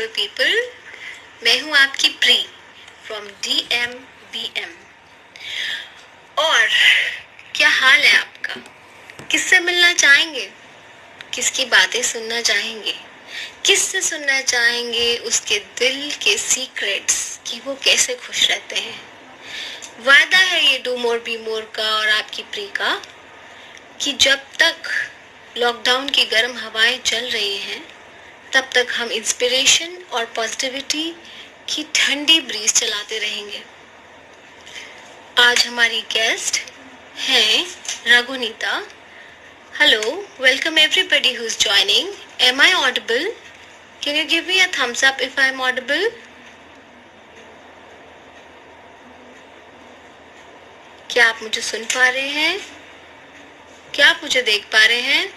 Beautiful people, मैं हूं आपकी प्री फ्रॉम DMBM। और क्या हाल है आपका? किससे मिलना चाहेंगे? किसकी बातें सुनना चाहेंगे? किससे सुनना चाहेंगे उसके दिल के सीक्रेट्स कि वो कैसे खुश रहते हैं? वादा है ये डू मोर बी मोर का और आपकी प्री का कि जब तक लॉकडाउन की गर्म हवाएं चल रही हैं तब तक हम इंस्पिरेशन और पॉजिटिविटी की ठंडी ब्रीज चलाते रहेंगे। आज हमारी गेस्ट हैं Raghunita. Hello, welcome everybody who is joining. Am I audible? Can you give me a thumbs up if I am audible? क्या आप मुझे सुन पा रहे हैं? क्या आप मुझे देख पा रहे हैं?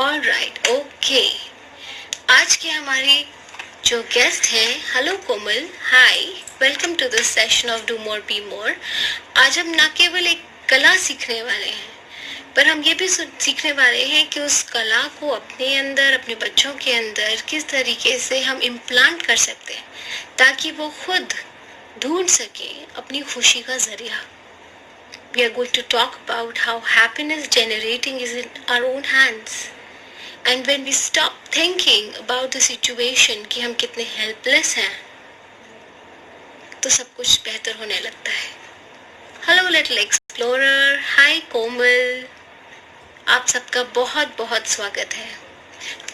All right, okay. आज के हमारे जो गेस्ट हैं, hello Komal, hi, welcome to this session of do more be more. आज हम न केवल एक कला सीखने वाले हैं, पर हम ये भी सीखने वाले हैं कि उस कला को अपने अंदर, अपने बच्चों के अंदर किस तरीके से हम इम्प्लांट कर सकते हैं ताकि वो खुद ढूंढ सके अपनी खुशी का जरिया। We are going to talk about how happiness generating is in our own hands. And when we stop thinking about the situation कि हम कितने helpless हैं, तो सब कुछ बेहतर होने लगता है। Hello little explorer, hi कोमल, आप सबका बहुत बहुत स्वागत है।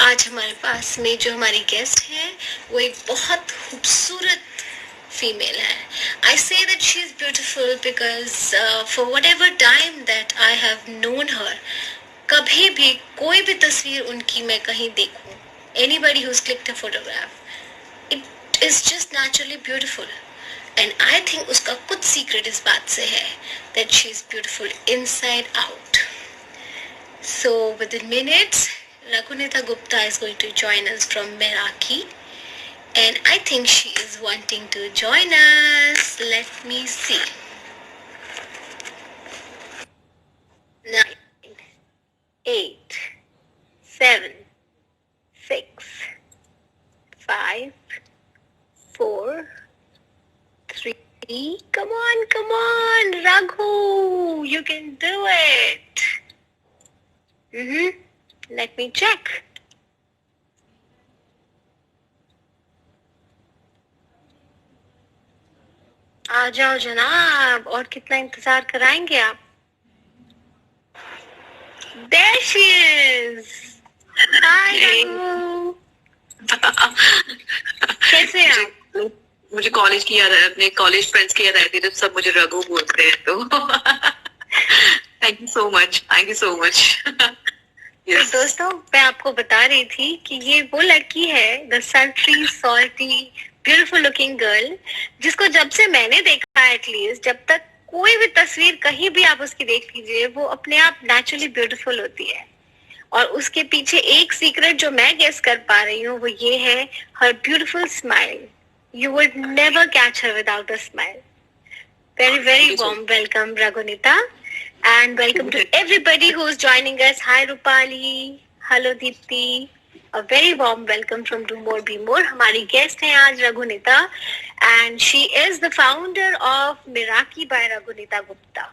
आज हमारे पास में जो हमारी गेस्ट है वो एक बहुत खूबसूरत फीमेल है। I say that she is beautiful because for whatever time that I have known her, कभी भी कोई भी तस्वीर उनकी मैं कहीं देखूं, anybody who's clicked a photograph, it is just naturally beautiful. And I think उसका कुछ secret इस बात से है that she is beautiful inside out. So within minutes, Raghunitha Gupta is going to join us from Meraki. And I think she is wanting to join us. Let me see. 9, 8, 7, 6, 5, 4, 3. Come on, Raghu. You can do it. Let me check. आ जाओ जनाब, और कितना इंतजार कराएंगे आप? There she is. Hi Raghu. कैसे हैं आप? मुझे कॉलेज की याद है, अपने कॉलेज फ्रेंड्स की याद आती है जब सब मुझे रघु बोलते हैं तो थैंक यू सो मच। तो दोस्तों, मैं आपको बता रही थी कि ये वो लड़की है, the सल्ट्री salty beautiful looking girl, जिसको जब से मैंने देखा एटलीस्ट, जब तक कोई भी तस्वीर कहीं भी आप उसकी देख लीजिए, वो अपने आप नेचुरली ब्यूटीफुल होती है। और उसके पीछे एक सीक्रेट जो मैं गेस कर पा रही हूँ वो ये है, her beautiful smile. You would never catch her without a smile. Very, very warm welcome, Raghunitha. And welcome to everybody who is joining us. Hi, Rupali. Hello, Deepti. A very warm welcome from Do More Be More. हमारी guest है आज Raghunitha. And she is the founder of Meraki by Raghunitha Gupta.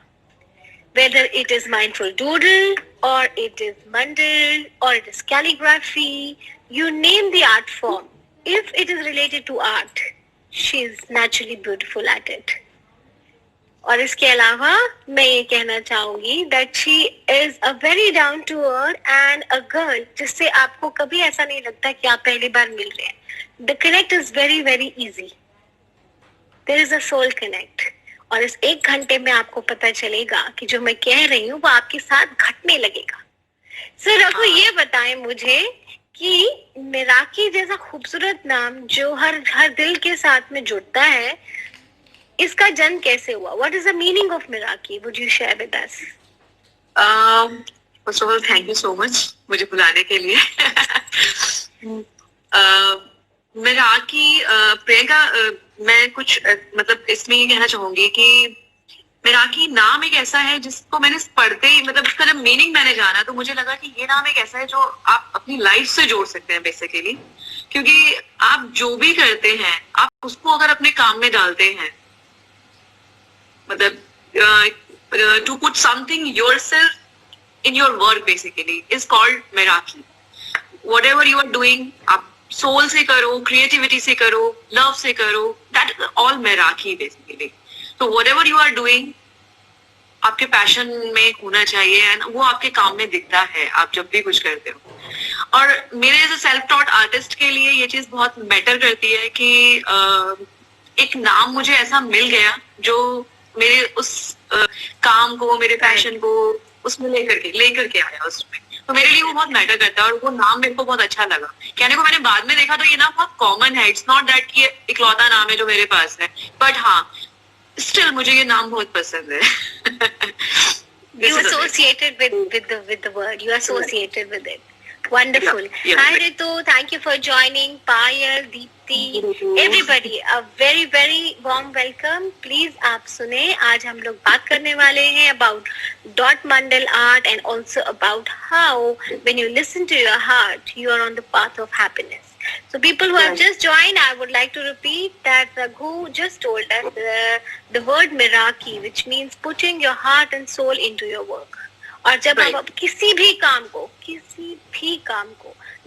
Whether it is mindful doodle, or it is mandal, or it is calligraphy, you name the art form. If it is related to art, she is naturally beautiful at it. और इसके अलावा मैं ये कहना चाहूंगी that she is a very down to earth and a girl जिससे आपको कभी ऐसा नहीं लगता कि आप पहली बार मिल रहे हैं। The connect is very very easy. There is a soul connect. और इस 1 घंटे में आपको पता चलेगा कि जो मैं कह रही हूँ वो आपके साथ घटने लगेगा। सर रघु, ये बताएं मुझे कि मेराकी जैसा खूबसूरत नाम जो हर दिल के साथ में जुड़ता है, इसका जन्म कैसे हुआ? What is the meaning of Meraki? Would you share with us? First of all, thank you so much मुझे बुलाने के लिए। मेराकी प्रियंका, मैं कुछ मतलब इसमें ये कहना चाहूंगी कि मेराकी नाम एक ऐसा है जिसको मैंने पढ़ते ही, मतलब उसका जब मीनिंग मैंने जाना तो मुझे लगा कि ये नाम एक ऐसा है जो आप अपनी लाइफ से जोड़ सकते हैं बेसिकली, क्योंकि आप जो भी करते हैं आप उसको अगर अपने काम में डालते हैं, मतलब to put something yourself in your work basically is called meraki. Whatever you are doing, आप सोल से करो, क्रिएटिविटी से करो, लव से करो, that is all meraki basically. तो व्हाटएवर यू आर डूइंग आपके पैशन में होना चाहिए एंड वो आपके काम में दिखता है आप जब भी कुछ करते हो. और मेरे जैसे सेल्फ टॉट आर्टिस्ट के लिए ये चीज बहुत मैटर करती है कि एक नाम मुझे ऐसा मिल गया जो मेरे उस काम को, मेरे पैशन को उसमें लेकर के आया उसमें. तो मेरे लिए वो बहुत मैटर करता है और वो नाम मेरे को बहुत अच्छा लगा. कहने को मैंने बाद में देखा तो ये नाम बहुत कॉमन है, इट्स नॉट दैट कि इकलौता नाम है जो मेरे पास है, बट हाँ स्टिल मुझे ये नाम बहुत पसंद है. You associated with the word. You associated with it. Wonderful. Yeah. Hi Ritu, thank you for joining. Payal, Deepti, everybody, a very very warm welcome. Please आप सुने, आज हम लोग बात करने वाले हैं about dot mandal art and also about how when you listen to your heart, you are on the path of happiness. So people who have just joined, I would like to repeat that Raghu just told us the word Meraki, which means putting your heart and soul into your work. और जब आप किसी भी काम को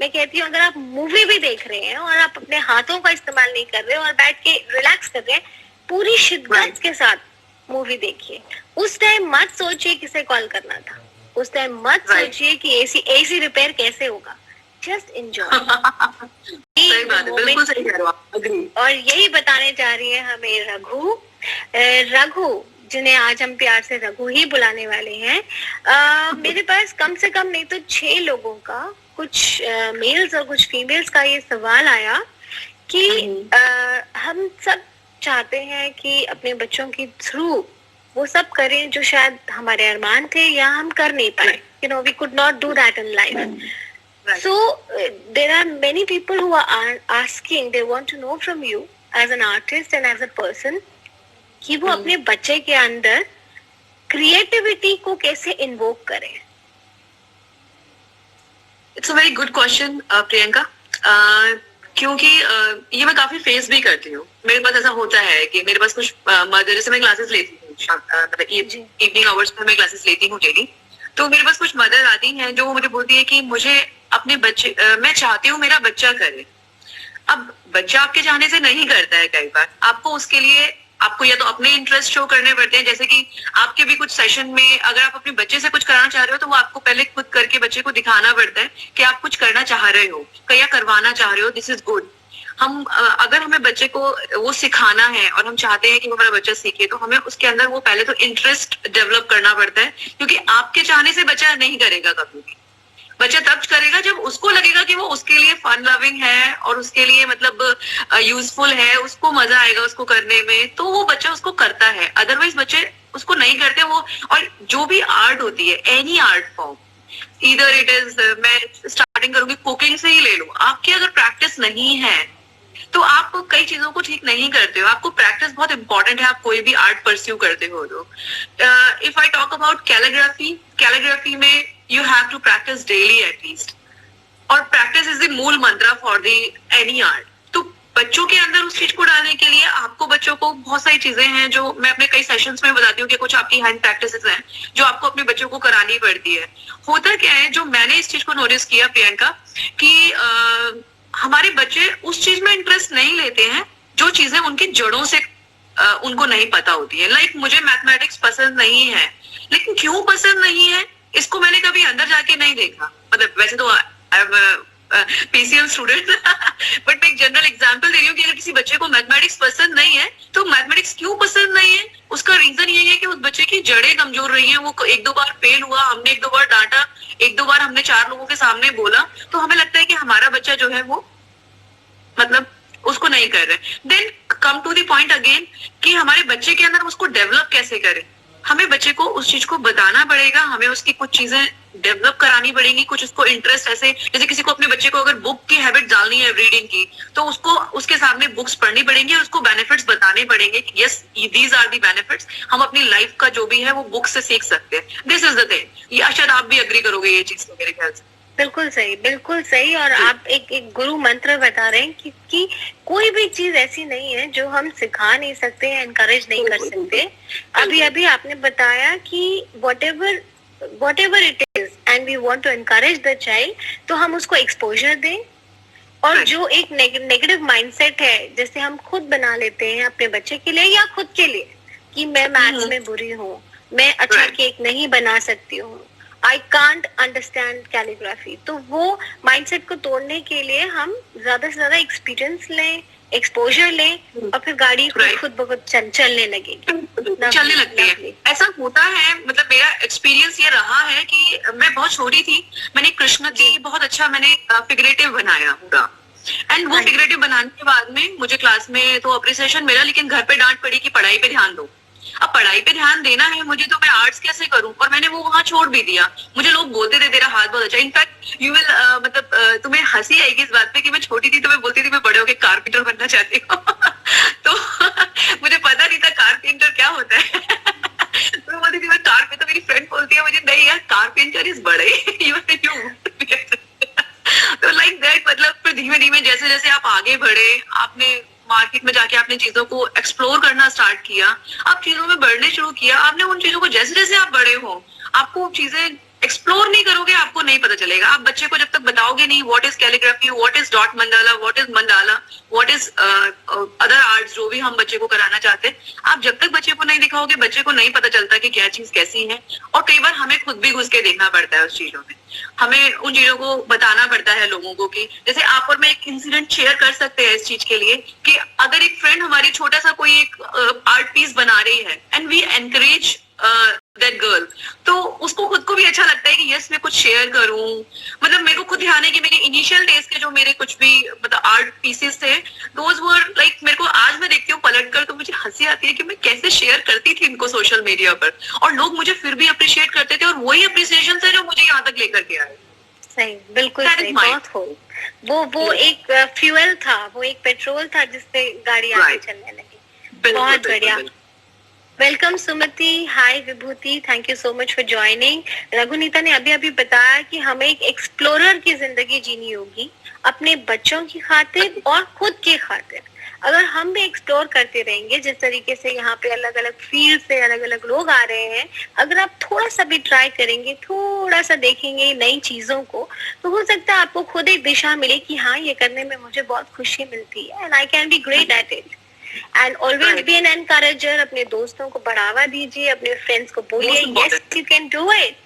मैं कहती हूँ, अगर आप मूवी भी देख रहे हैं और आप अपने हाथों का इस्तेमाल नहीं कर रहे और बैठ के रिलैक्स कर रहे हैं, पूरी शिद्दत के साथ मूवी देखिए. उस टाइम मत सोचिए किसे कॉल करना था, उस टाइम मत सोचिए कि एसी रिपेयर कैसे होगा. Just enjoy. और यही बताने जा रही है हमें रघु जिन्हें आज हम प्यार से रघु ही बुलाने वाले हैं. मेरे पास कम से कम नहीं तो 6 लोगों का, कुछ मेल्स और कुछ फीमेल्स का ये सवाल आया कि हम सब चाहते हैं कि अपने बच्चों के थ्रू वो सब करें जो शायद हमारे अरमान थे या हम कर नहीं पाए. We could not do that in life. Right. So there are many people who are asking, they want to know from you as an artist and as a person कि वो अपने बच्चे के अंदर क्रिएटिविटी को कैसे इन्वोक करें. It's a very good question Priyanka, क्योंकि ये मैं काफी फेस भी करती हूँ. मेरे पास ऐसा होता है कि मेरे पास कुछ मदर, जैसे मैं क्लासेस लेती हूँ, मतलब इवनिंग आवर्स में मैं क्लासेस लेती हूँ डेली, तो मेरे पास कुछ मदर आती हैं जो मुझे बोलती है कि मुझे अपने बच्चे, मैं चाहती हूँ मेरा बच्चा करे. अब बच्चा आपके चाहने से नहीं करता है, कई बार आपको उसके लिए आपको या तो अपने इंटरेस्ट शो करने पड़ते हैं, जैसे कि आपके भी कुछ सेशन में अगर आप अपने बच्चे से कुछ कराना चाह रहे हो तो वो आपको पहले खुद करके बच्चे को दिखाना पड़ता है कि आप कुछ करना चाह रहे हो या करवाना चाह रहे हो. This is good. हम अगर हमें बच्चे को वो सिखाना है और हम चाहते हैं कि हमारा बच्चा सीखे, तो हमें उसके अंदर वो पहले तो इंटरेस्ट डेवलप करना पड़ता है, क्योंकि आपके चाहने से बच्चा नहीं करेगा कभी भी. बच्चा तब करेगा जब उसको लगेगा कि वो उसके लिए फन लविंग है और उसके लिए मतलब यूजफुल है, उसको मजा आएगा उसको करने में, तो वो बच्चा उसको करता है. अदरवाइज बच्चे उसको नहीं करते वो. और जो भी आर्ट होती है, एनी आर्ट फॉर्म, इधर इट इज, मैं स्टार्टिंग करूंगी कुकिंग से ही ले लो, आपकी अगर प्रैक्टिस नहीं है तो आप कई चीजों को ठीक नहीं करते हो. आपको प्रैक्टिस बहुत इंपॉर्टेंट है, आप कोई भी आर्ट परस्यू करते हो तो. If I talk about calligraphy में you have to practice daily at least, और practice is the मूल मंत्र for the any art. तो बच्चों के अंदर उस चीज को डालने के लिए आपको बच्चों को बहुत सारी चीजें हैं जो मैं अपने कई सेशंस में बताती हूँ कि कुछ आपकी हैंड प्रैक्टिसेस हैं जो आपको अपने बच्चों को करानी पड़ती है. होता क्या है, जो मैंने इस चीज को नोटिस किया प्रियंका, कि हमारे बच्चे उस चीज में इंटरेस्ट नहीं लेते हैं जो चीजें उनकी जड़ों से उनको नहीं पता होती है. लाइक मुझे मैथमेटिक्स पसंद नहीं है, लेकिन क्यों पसंद नहीं है इसको मैंने कभी अंदर जाके नहीं देखा. मतलब वैसे तो I am PCM student, but मैं एक जनरल एग्जांपल दे रही हूँ कि अगर किसी बच्चे को मैथमेटिक्स पसंद नहीं है तो मैथमेटिक्स क्यों पसंद नहीं है, उसका रीजन ये है कि उस बच्चे की जड़ें कमजोर रही हैं. वो 1-2 बार फेल हुआ, हमने 1-2 बार डांटा, 1-2 बार हमने 4 लोगों के सामने बोला, तो हमें लगता है कि हमारा बच्चा जो है वो मतलब उसको नहीं कर रहे. Then come to the point again कि हमारे बच्चे के अंदर उसको डेवलप कैसे करें. हमें बच्चे को उस चीज को बताना पड़ेगा, हमें उसकी कुछ चीजें डेवलप करानी पड़ेंगी, कुछ उसको इंटरेस्ट ऐसे, जैसे किसी को अपने बच्चे को अगर बुक की हैबिट डालनी है रीडिंग की, तो उसको उसके सामने बुक्स पढ़नी पड़ेंगी और उसको बेनिफिट्स बताने पड़ेंगे कि yes these are the benefits, हम अपनी लाइफ का जो भी है वो बुक से सीख सकते हैं। This is the thing. ये शायद आप भी अग्री करोगे ये चीज तो मेरे ख्याल से। बिल्कुल सही, बिल्कुल सही। और आप एक गुरु मंत्र बता रहे हैं कि कोई भी चीज ऐसी नहीं है जो हम सिखा नहीं सकते, एनकरेज नहीं कर सकते। अभी अभी आपने बताया कि whatever it is and we want to encourage the child, तो हम उसको एक्सपोजर दें। और जो एक नेगेटिव माइंडसेट है जैसे हम खुद बना लेते हैं अपने बच्चे के लिए या खुद के लिए कि मैं मैथ्स में बुरी हूँ, मैं अच्छा केक नहीं बना सकती हूँ, I can't understand calligraphy, तो वो माइंडसेट को तोड़ने के लिए हम ज्यादा से ज्यादा एक्सपीरियंस लें, एक्सपोजर लें और फिर गाड़ी खुद ब खुद चलने लगेगी, चलने लगती है। ऐसा होता है, मतलब मेरा एक्सपीरियंस ये रहा है कि मैं बहुत छोटी थी, मैंने कृष्ण की बहुत अच्छा मैंने फिगरेटिव बनाया पूरा, एंड वो फिगरेटिव बनाने के बाद में मुझे क्लास में तो अप्रिसिएशन मिला, लेकिन घर पे डांट पड़ी कि पढ़ाई पे ध्यान दो। अब पढ़ाई पे ध्यान देना है मुझे तो मैं आर्ट्स कैसे करूं, और मैंने वो वहां छोड़ भी दिया। मुझे लोग बोलते थे तेरा हाथ बहुत अच्छा, इनफैक्ट यू विल मतलब तुम्हें हंसी आएगी इस बात पे कि मैं छोटी थी तो मैं बोलती थी मैं बड़े होकर कारपेंटर बनना चाहती हूँ। तो मुझे पता नहीं था कारपेंटर क्या होता है। तो मैं बोलती थी मैं कारपेंटर, मेरी फ्रेंड बोलती है मुझे नहीं यार कारपेंटर इज बड़े यू तो लाइक दैट। मतलब फिर धीमे धीमे जैसे जैसे आप आगे बढ़े, आपने मार्केट में जाके आपने चीजों को एक्सप्लोर करना स्टार्ट किया, आप चीजों में बढ़ने शुरू किया, आपने उन चीजों को जैसे जैसे आप बड़े हो, आपको चीजें एक्सप्लोर नहीं करोगे आपको नहीं पता चलेगा। आप बच्चे को जब तक बताओगे नहीं what is calligraphy, what is dot mandala, what is mandala, what is other arts जो भी हम बच्चे को कराना चाहते हैं, आप जब तक बच्चे को नहीं दिखाओगे बच्चे को नहीं पता चलता कि क्या चीज कैसी है। और कई बार हमें खुद भी घुस के देखना पड़ता है उस चीजों में, हमें उन चीजों को बताना पड़ता है लोगों को। कि जैसे आप और मैं एक इंसिडेंट शेयर कर सकते हैं इस चीज के लिए कि अगर एक फ्रेंड हमारी छोटा सा कोई एक आर्ट पीस बना रही है and we encourage that girl, तो उसको खुद को भी अच्छा लगता है कि यस मैं कुछ शेयर करूं। मतलब मेरे को खुद ध्यान है कि मेरे इनिशियल डेज के जो मेरे कुछ भी मतलब आर्ट पीसेस थे, दोज वर लाइक, मेरे को आज मैं देखती हूँ पलट कर तो मुझे हंसी आती है कि मैं कैसे शेयर करती थी इनको सोशल मीडिया पर, और लोग मुझे फिर भी अप्रिशिएट करते थे, और वही अप्रिसिएशन है जो मुझे यहाँ तक लेकर के आए। सही, बिल्कुल सही, बहुत हो। वो एक फ्यूल था, वो एक पेट्रोल था जिससे गाड़ी आगे चलने लगी। बहुत बढ़िया। Welcome Sumati, hi Vibhuti, thank you so much for joining. Raghunita ने अभी अभी बताया कि हमें एक एक्सप्लोरर की जिंदगी जीनी होगी अपने बच्चों की खातिर और खुद की खातिर। अगर हम भी एक्सप्लोर करते रहेंगे जिस तरीके से यहाँ पे अलग अलग फील्ड से अलग अलग लोग आ रहे हैं, अगर आप थोड़ा सा भी ट्राई करेंगे, थोड़ा सा देखेंगे नई चीजों को, तो हो सकता है आपको खुद एक दिशा मिले कि हाँ ये करने में मुझे बहुत खुशी मिलती है and I can be great at it. And always be an encourager, अपने दोस्तों को बढ़ावा दीजिए, अपने फ्रेंड्स को बोलिए yes you can do it,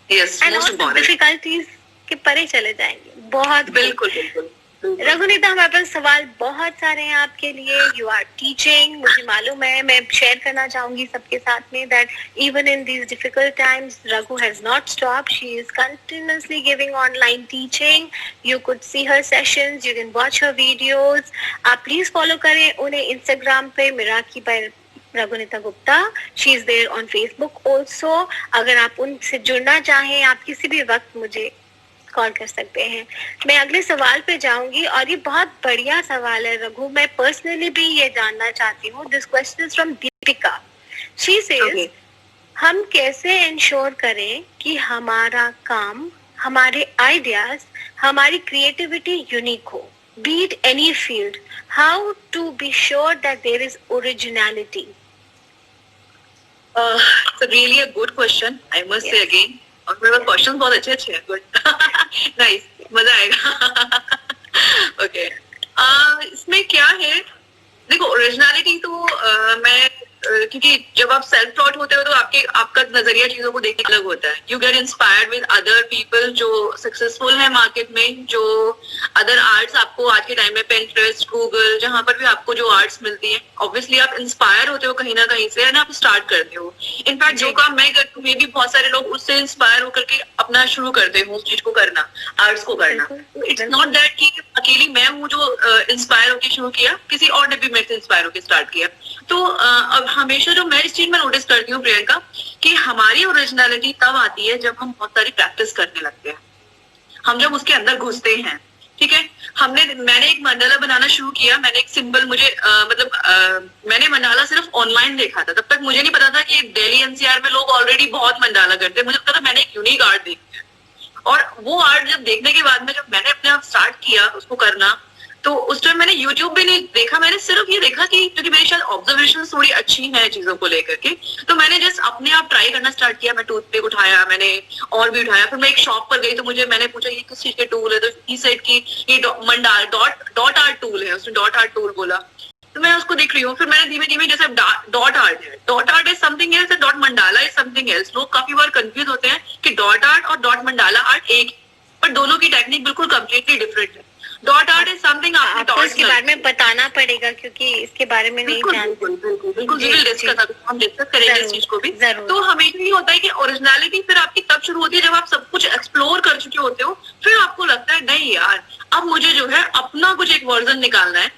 and all difficulties के परे चले जाएंगे। बहुत बिल्कुल बिल्कुल। रघुनीता, हमारे पास सवाल बहुत सारे हैं आपके लिए। यू आर टीचिंग, मुझे मालूम है, मैं शेयर करना चाहूंगी सबके साथ में that even in these difficult times Raghu has not stop, she is continuously giving online teaching. You could see her sessions, you can watch her videos. आप प्लीज फॉलो करें उन्हें इंस्टाग्राम पे Meraki by Raghunita Gupta, she is there on Facebook also. अगर आप उनसे जुड़ना चाहें आप किसी भी वक्त मुझे कॉल कर सकते हैं। मैं अगले सवाल पे जाऊंगी और ये बहुत बढ़िया सवाल है रघु, मैं पर्सनली भी ये जानना चाहती हूँ। This question is from Deepika, she says हम कैसे इंश्योर करें कि हमारा काम, हमारे आइडियाज, हमारी क्रिएटिविटी यूनिक हो, be it any field, how to be sure that there is originality? Really a good question, I must say again. और मेरे पास क्वेश्चन बहुत अच्छे अच्छे हैं, गुड नाइस, मजा आएगा। ओके, इसमें क्या है, देखो ओरिजिनलिटी तो मैं क्योंकि जब आप सेल्फ टॉट होते हो तो आपका नजरिया चीजों को देखने अलग होता है। You get inspired with other people जो सक्सेसफुल है मार्केट में, जो अदर आर्ट्स आपको आज के टाइम में पिंटरेस्ट, गूगल, जहां पर भी आपको जो आर्ट्स मिलती है, ऑब्वियसली आप इंस्पायर होते हो कहीं ना कहीं से, है ना, आप स्टार्ट करते हो। इनफैक्ट जो काम मैं करती हूँ, मे भी बहुत सारे लोग उससे इंस्पायर होकर के अपना शुरू करते हो उस चीज को करना, आर्ट्स को करना। इट्स नॉट दैट कि अकेली मैं हूँ जो इंस्पायर होकर शुरू किया, किसी और ने भी मेरे से इंस्पायर होकर स्टार्ट किया। तो अब हमेशा जो मैं इस चीज में नोटिस करती हूँ प्रियंका, कि हमारी ओरिजिनलिटी तब आती है जब हम बहुत सारी प्रैक्टिस करने लगते हैं, हम जब उसके अंदर घुसते हैं, ठीक है। मैंने एक मंडाला बनाना शुरू किया, मैंने एक सिंपल मैंने मंडाला सिर्फ ऑनलाइन देखा था, तब तक मुझे नहीं पता था कि दिल्ली एनसीआर में लोग ऑलरेडी बहुत मंडाला करते हैं। मुझे पता था मैंने एक यूनिक आर्ट देखी है, और वो आर्ट जब देखने के बाद में जब मैंने अपने आप स्टार्ट किया उसको करना, तो उस टाइम मैंने यूट्यूब भी नहीं देखा, मैंने सिर्फ ये देखा कि क्योंकि मेरी शायद ऑब्जर्वेशन थोड़ी अच्छी है चीजों को लेकर के, तो मैंने जस्ट अपने आप ट्राई करना स्टार्ट किया। मैं टूथपिक उठाया, मैंने और भी उठाया, फिर मैं एक शॉप पर गई तो मैंने पूछा ये किस चीज के टूल है, तो ही सेड कि ये डॉट आर्ट टूल है, उसने डॉट आर्ट टूल बोला, तो मैं उसको देख रही हूँ। फिर मैंने धीमे धीमे, जैसे dot art is something else, dot mandala is something else. लोग काफी बार कंफ्यूज होते हैं कि डॉट आर्ट और डॉट मंडाला आर्ट एक, पर दोनों की टेक्निक बिल्कुल कम्प्लीटली डिफरेंट है। डॉट आर्ट इज समथिंग आपको इसके बारे में बताना पड़ेगा, क्योंकि इसके बारे में नहीं जानते। हम डिस्कस करेंगे इस चीज को भी। तो हमेशा ये होता है कि ओरिजिनलिटी फिर आपकी तब शुरू होती है जब आप सब कुछ एक्सप्लोर कर चुके होते हो, फिर आपको लगता है नहीं यार, अब मुझे जो है अपना कुछ एक वर्जन निकालना है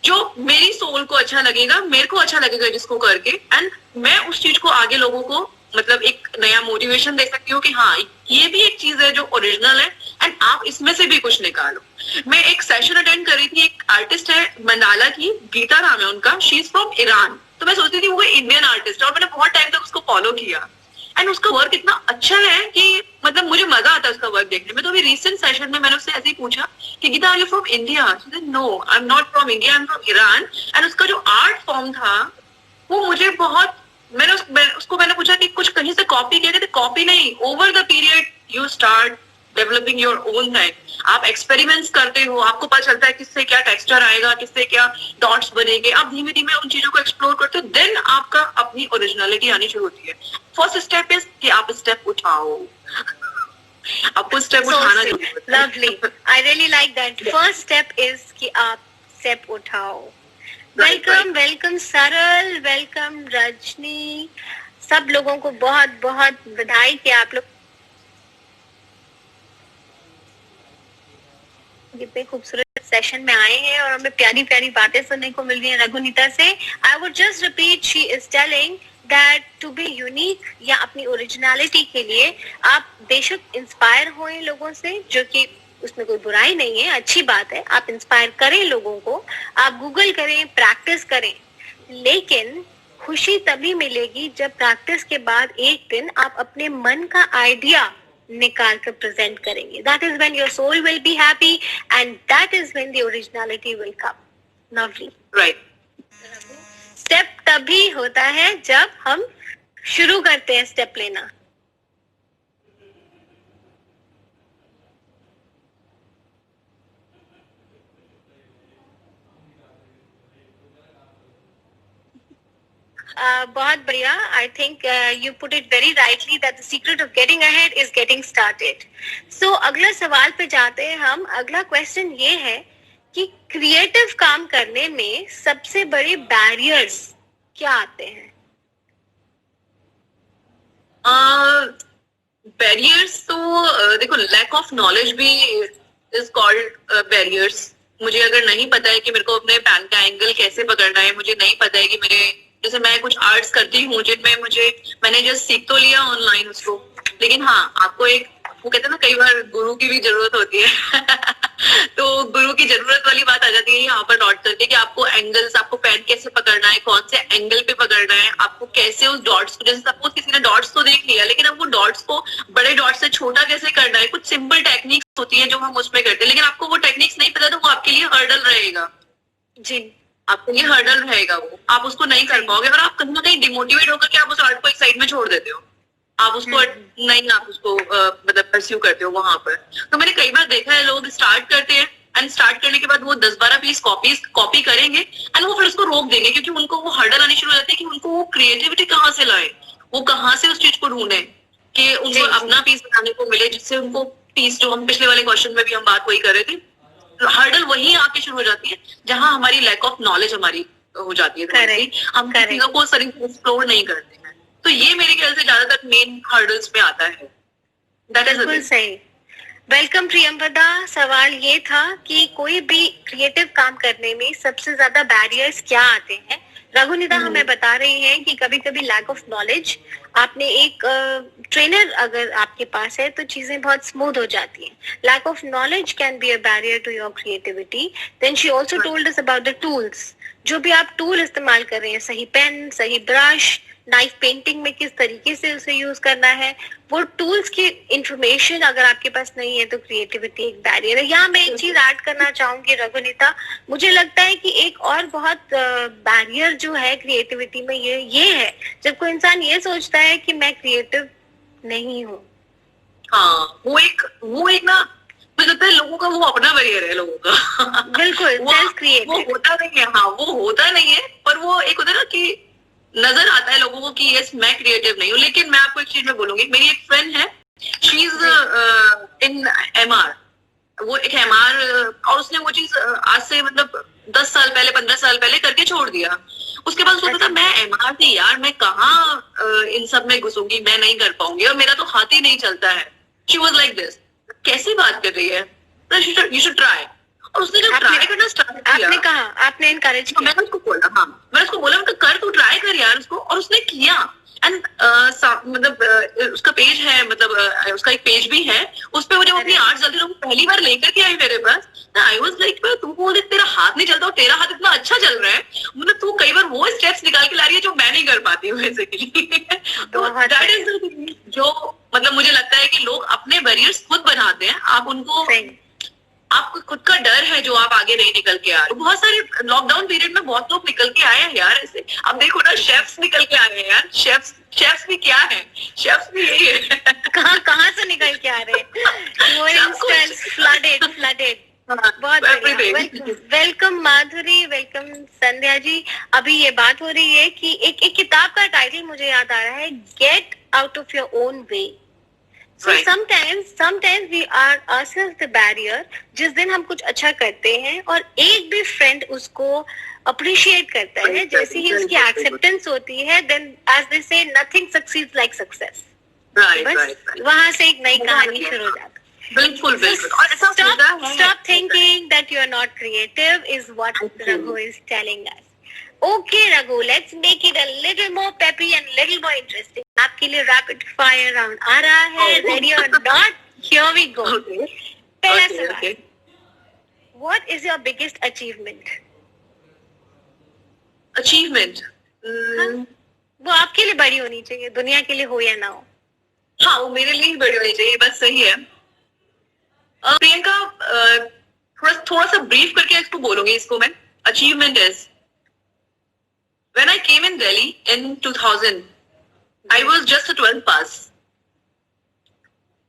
जो मेरी सोल को अच्छा लगेगा, मेरे को अच्छा लगेगा जिसको करके, एंड मैं उस चीज को आगे लोगों को मतलब एक नया मोटिवेशन दे सकती हूँ कि हाँ ये भी एक चीज है जो ओरिजिनल है, एंड आप इसमें से भी कुछ निकालो। मैं एक सेशन अटेंड कर रही थी, एक आर्टिस्ट है मंडाला की, गीता नाम है उनका, शी इज फ्रॉम ईरान। तो मैं सोचती थी वो इंडियन आर्टिस्ट है, और मैंने बहुत टाइम तक उसको फॉलो किया, एंड उसका वर्क इतना अच्छा है कि मतलब मुझे मजा आता है उसका वर्क देखने में। तो अभी रिसेंट सेशन में मैंने उससे ऐसे ही पूछा कि Geeta are you from India? No, I am not from India, I am from Iran. And उसका जो आर्ट फॉर्म था वो मुझे बहुत, मैंने पूछा कि कुछ कहीं से कॉपी किया? कहते कॉपी नहीं, over the period you start developing your own thing. आप एक्सपेरिमेंट्स करते हो, आपको पता चलता है किससे क्या टेक्सचर आएगा, किससे क्या डॉट्स बनेंगे, आप धीमे धीमे उन चीजों को एक्सप्लोर करते हो, देन आपका अपनी ओरिजिनलिटी आनी शुरू होती है। फर्स्ट स्टेप इज कि आप स्टेप उठाओ, आपको स्टेप उठाना जरूरी है। Lovely, I really like that. First step is कि आप स्टेप उठाओ। वेलकम सरल, वेलकम रजनी, सब लोगों को बहुत बहुत बधाई कि आप लोग कितने खूबसूरत सेशन में आए हैं और हमें प्यारी प्यारी बातें सुनने को मिल रही है रघुनीता से। I would just repeat, she is telling that to be unique या अपनी ओरिजिनलिटी के लिए आप बेशक इंस्पायर होएं लोगों से, जो कि उसमें कोई बुराई नहीं है, अच्छी बात है। आप इंस्पायर करें लोगों को, आप गूगल करें, प्रैक्टिस करें, लेकिन खुशी तभी मिलेगी जब प्रैक्टिस के बाद एक दिन आप अपने मन का आइडिया निकाल कर प्रेजेंट करेंगे। That is when your soul will be happy and that is when the originality will come. Lovely. Right. Step तभी होता है जब हम शुरू करते हैं स्टेप लेना। बहुत बढ़िया। I think you put it very rightly that the secret of getting ahead is getting started. So अगला सवाल पे जाते हैं हम। अगला क्वेश्चन ये है कि क्रिएटिव काम करने में सबसे बड़े बैरियर्स क्या आते हैं? बैरियर्स तो देखो, लैक ऑफ नॉलेज भी इज कॉल्ड बैरियर्स। मुझे अगर नहीं पता है कि मेरे को अपने पैन का एंगल कैसे पकड़ना है, मुझे नहीं पता है कि जैसे मैं कुछ आर्ट्स करती हूँ जिनमें मैंने जस्ट सीख तो लिया ऑनलाइन उसको, लेकिन हाँ आपको एक, वो कहते हैं ना कई बार गुरु की भी जरूरत होती है तो गुरु की जरूरत वाली बात आ जाती है यहाँ पर नोट करके कि आपको एंगल्स, आपको पेन कैसे पकड़ना है, कौन से एंगल पे पकड़ना है, आपको कैसे उस डॉट्स को, जैसे सपोज किसी ने डॉट्स तो देख लिया, लेकिन अब वो डॉट्स को बड़े डॉट्स से छोटा कैसे करना है, कुछ सिंपल टेक्निक्स होती है जो हम उसमें करते हैं, लेकिन आपको वो टेक्निक्स नहीं पता तो वो आपके लिए हर्डल रहेगा। जी, आपके लिए हर्डल रहेगा, वो आप उसको नहीं कर पाओगे, और आप कहीं ना कहीं डिमोटिवेट होकर के आप उस आर्ट को एक साइड में छोड़ देते हो, आप उसको नहीं, आप उसको मतलब परस्यू करते हो वहां पर। तो मैंने कई बार देखा है लोग स्टार्ट करते हैं एंड स्टार्ट करने के बाद वो 10-12 पीस कॉपी करेंगे एंड वो फिर उसको रोक देंगे, क्योंकि उनको वो हर्डल आनी शुरू हो जाती है कि उनको वो क्रिएटिविटी कहाँ से लाए, वो कहाँ से उस चीज को ढूंढे कि उनको अपना पीस बनाने को मिले, जिससे उनको पीस, जो हम पिछले वाले क्वेश्चन में भी हम बात वही कर रहे थे, हर्डल वही आके शुरू हो जाती है जहां हमारी लैक ऑफ नॉलेज हमारी हो जाती है, हम चीजों को सही एक्सप्लोर नहीं करते हैं। तो ये मेरे ख्याल से ज्यादातर मेन हर्डल्स में आता है। बिल्कुल सही। वेलकम प्रियंवदा। सवाल ये था कि कोई भी क्रिएटिव काम करने में सबसे ज्यादा बैरियर्स क्या आते हैं, रघुनीता हमें बता रही है कि कभी कभी लैक ऑफ नॉलेज, आपने एक ट्रेनर अगर आपके पास है तो चीजें बहुत स्मूथ हो जाती हैं. Lack of knowledge can be a barrier to your creativity. Then she also told us about the tools. जो भी आप टूल इस्तेमाल कर रहे हैं, सही पेन, सही ब्रश, नाइफ पेंटिंग में किस तरीके से उसे यूज करना है, वो टूल्स की इंफॉर्मेशन अगर आपके पास नहीं है तो क्रिएटिविटी एक बैरियर है. यहाँ मैं एक चीज ऐड करना चाहूंगी रघुनीता, मुझे लगता है कि एक और बहुत बैरियर जो है क्रिएटिविटी में ये है जब कोई इंसान ये सोचता है कि मैं क्रिएटिव नहीं हूँ. हाँ, वो एक ना, मुझे लगता है लोगों का वो अपना बैरियर है लोगों का. बिल्कुल सेल्फ क्रिएटिव वो होता नहीं है. हाँ, वो होता नहीं है, पर वो एक होता है ना कि नजर आता है लोगों को कि यस मैं क्रिएटिव नहीं हूँ. लेकिन मैं आपको एक चीज में बोलूंगी, मेरी एक फ्रेंड है, शी इज इन एमआर, वो एक एमआर, और उसने वो चीज आज से मतलब 10 साल पहले 15 साल पहले करके छोड़ दिया. उसके बाद उसको पता मैं एमआर थी यार, मैं कहाँ इन सब में घुसूंगी, मैं नहीं कर पाऊंगी और मेरा तो हाथ ही नहीं चलता है. शी वॉज लाइक दिस, कैसी बात कर रही है, यू शुड ट्राई. और उसने जब ट्राई करना स्टार्ट किया, आपने कहा, आपने इनकरेज किया. मैंने उसको बोला, हाँ मैंने उसको बोला कर तू ट्राई कर यार उसको, और उसने किया. एंड मतलब उसका पेज है, मतलब उसका एक पेज भी है, उस पे वो जब अपनी आर्ट चलती वो पहली बार लेकर के आई मेरे पास. आई वाज लाइक तू बोल तेरा हाथ नहीं चलता और तेरा हाथ इतना अच्छा चल रहा है, मतलब तू कई बार वो स्टेप्स निकाल के ला रही है जो मैं नहीं कर पाती हूँ बेसिकली. तो दैट इज जो मतलब मुझे लगता है कि लोग अपने बैरियर्स खुद बनाते हैं. आप उनको, आपको खुद का डर है जो आप आगे नहीं निकल के आ रहे. बहुत सारे लॉकडाउन पीरियड में बहुत लोग निकल के आए हैं यार ऐसे. अब देखो ना, शेफ्स निकल के आ रहे हैं यार. शेफ्स भी क्या है, शेफ्स भी यही है. कहाँ से निकल के आ रहे हैं. फ्लडेड. बहुत वेलकम माधुरी, वेलकम संध्या जी. अभी ये बात हो रही है कि एक किताब का टाइटल मुझे याद आ रहा है, get out of your own way. So sometimes we are ourselves the barrier. जिस दिन हम कुछ अच्छा करते हैं और एक भी फ्रेंड उसको अप्रिशिएट करता है, जैसे ही उसकी एक्सेप्टेंस होती है, then as they say nothing succeeds like success. बस वहाँ से एक नई कहानी शुरू हो जाती है. बिल्कुल बिल्कुल. Stop thinking that you are not creative is what Raghu is telling us. Okay, Raghu, let's make it a little more peppy and little more interesting. आपके लिए rapid fire round आ रहा है. Ready or not? Here we go. पहला सवाल. What is your biggest achievement? Achievement? वो आपके लिए बड़ी होनी चाहिए, दुनिया के लिए हो या ना हो. हाँ, वो मेरे लिए ही बड़ी होनी चाहिए, बस सही है. प्रियंका, थोड़ा सा ब्रीफ करके इसको बोलूंगी. इसको मैं achievement is when I came in Delhi in 2000, I was just a 12th pass.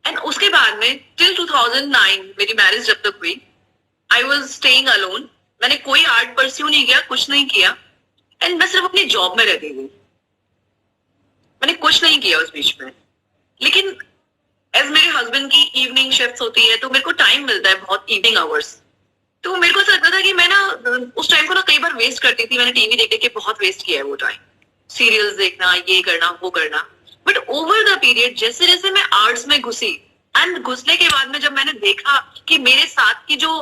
And उसके बाद में till 2009 मेरी मैरिज जब तक हुई, I was staying alone. मैंने कोई आर्ट परस्यू नहीं किया, कुछ नहीं किया. एंड मैं सिर्फ अपनी जॉब में रहती थी, मैंने कुछ नहीं किया उस बीच में. लेकिन एज मेरे हस्बैंड की इवनिंग शिफ्ट होती है तो मेरे को टाइम मिलता है बहुत, इवनिंग आवर्स. तो मेरे को ऐसा लगता था कि मैं ना उस टाइम को ना कई बार वेस्ट करती थी. मैंने टीवी देख के बहुत वेस्ट किया है वो टाइम, सीरियल्स देखना, ये करना वो करना. बट ओवर द पीरियड जैसे जैसे मैं आर्ट्स में घुसी, एंड घुसने के बाद में जब मैंने देखा कि मेरे साथ की जो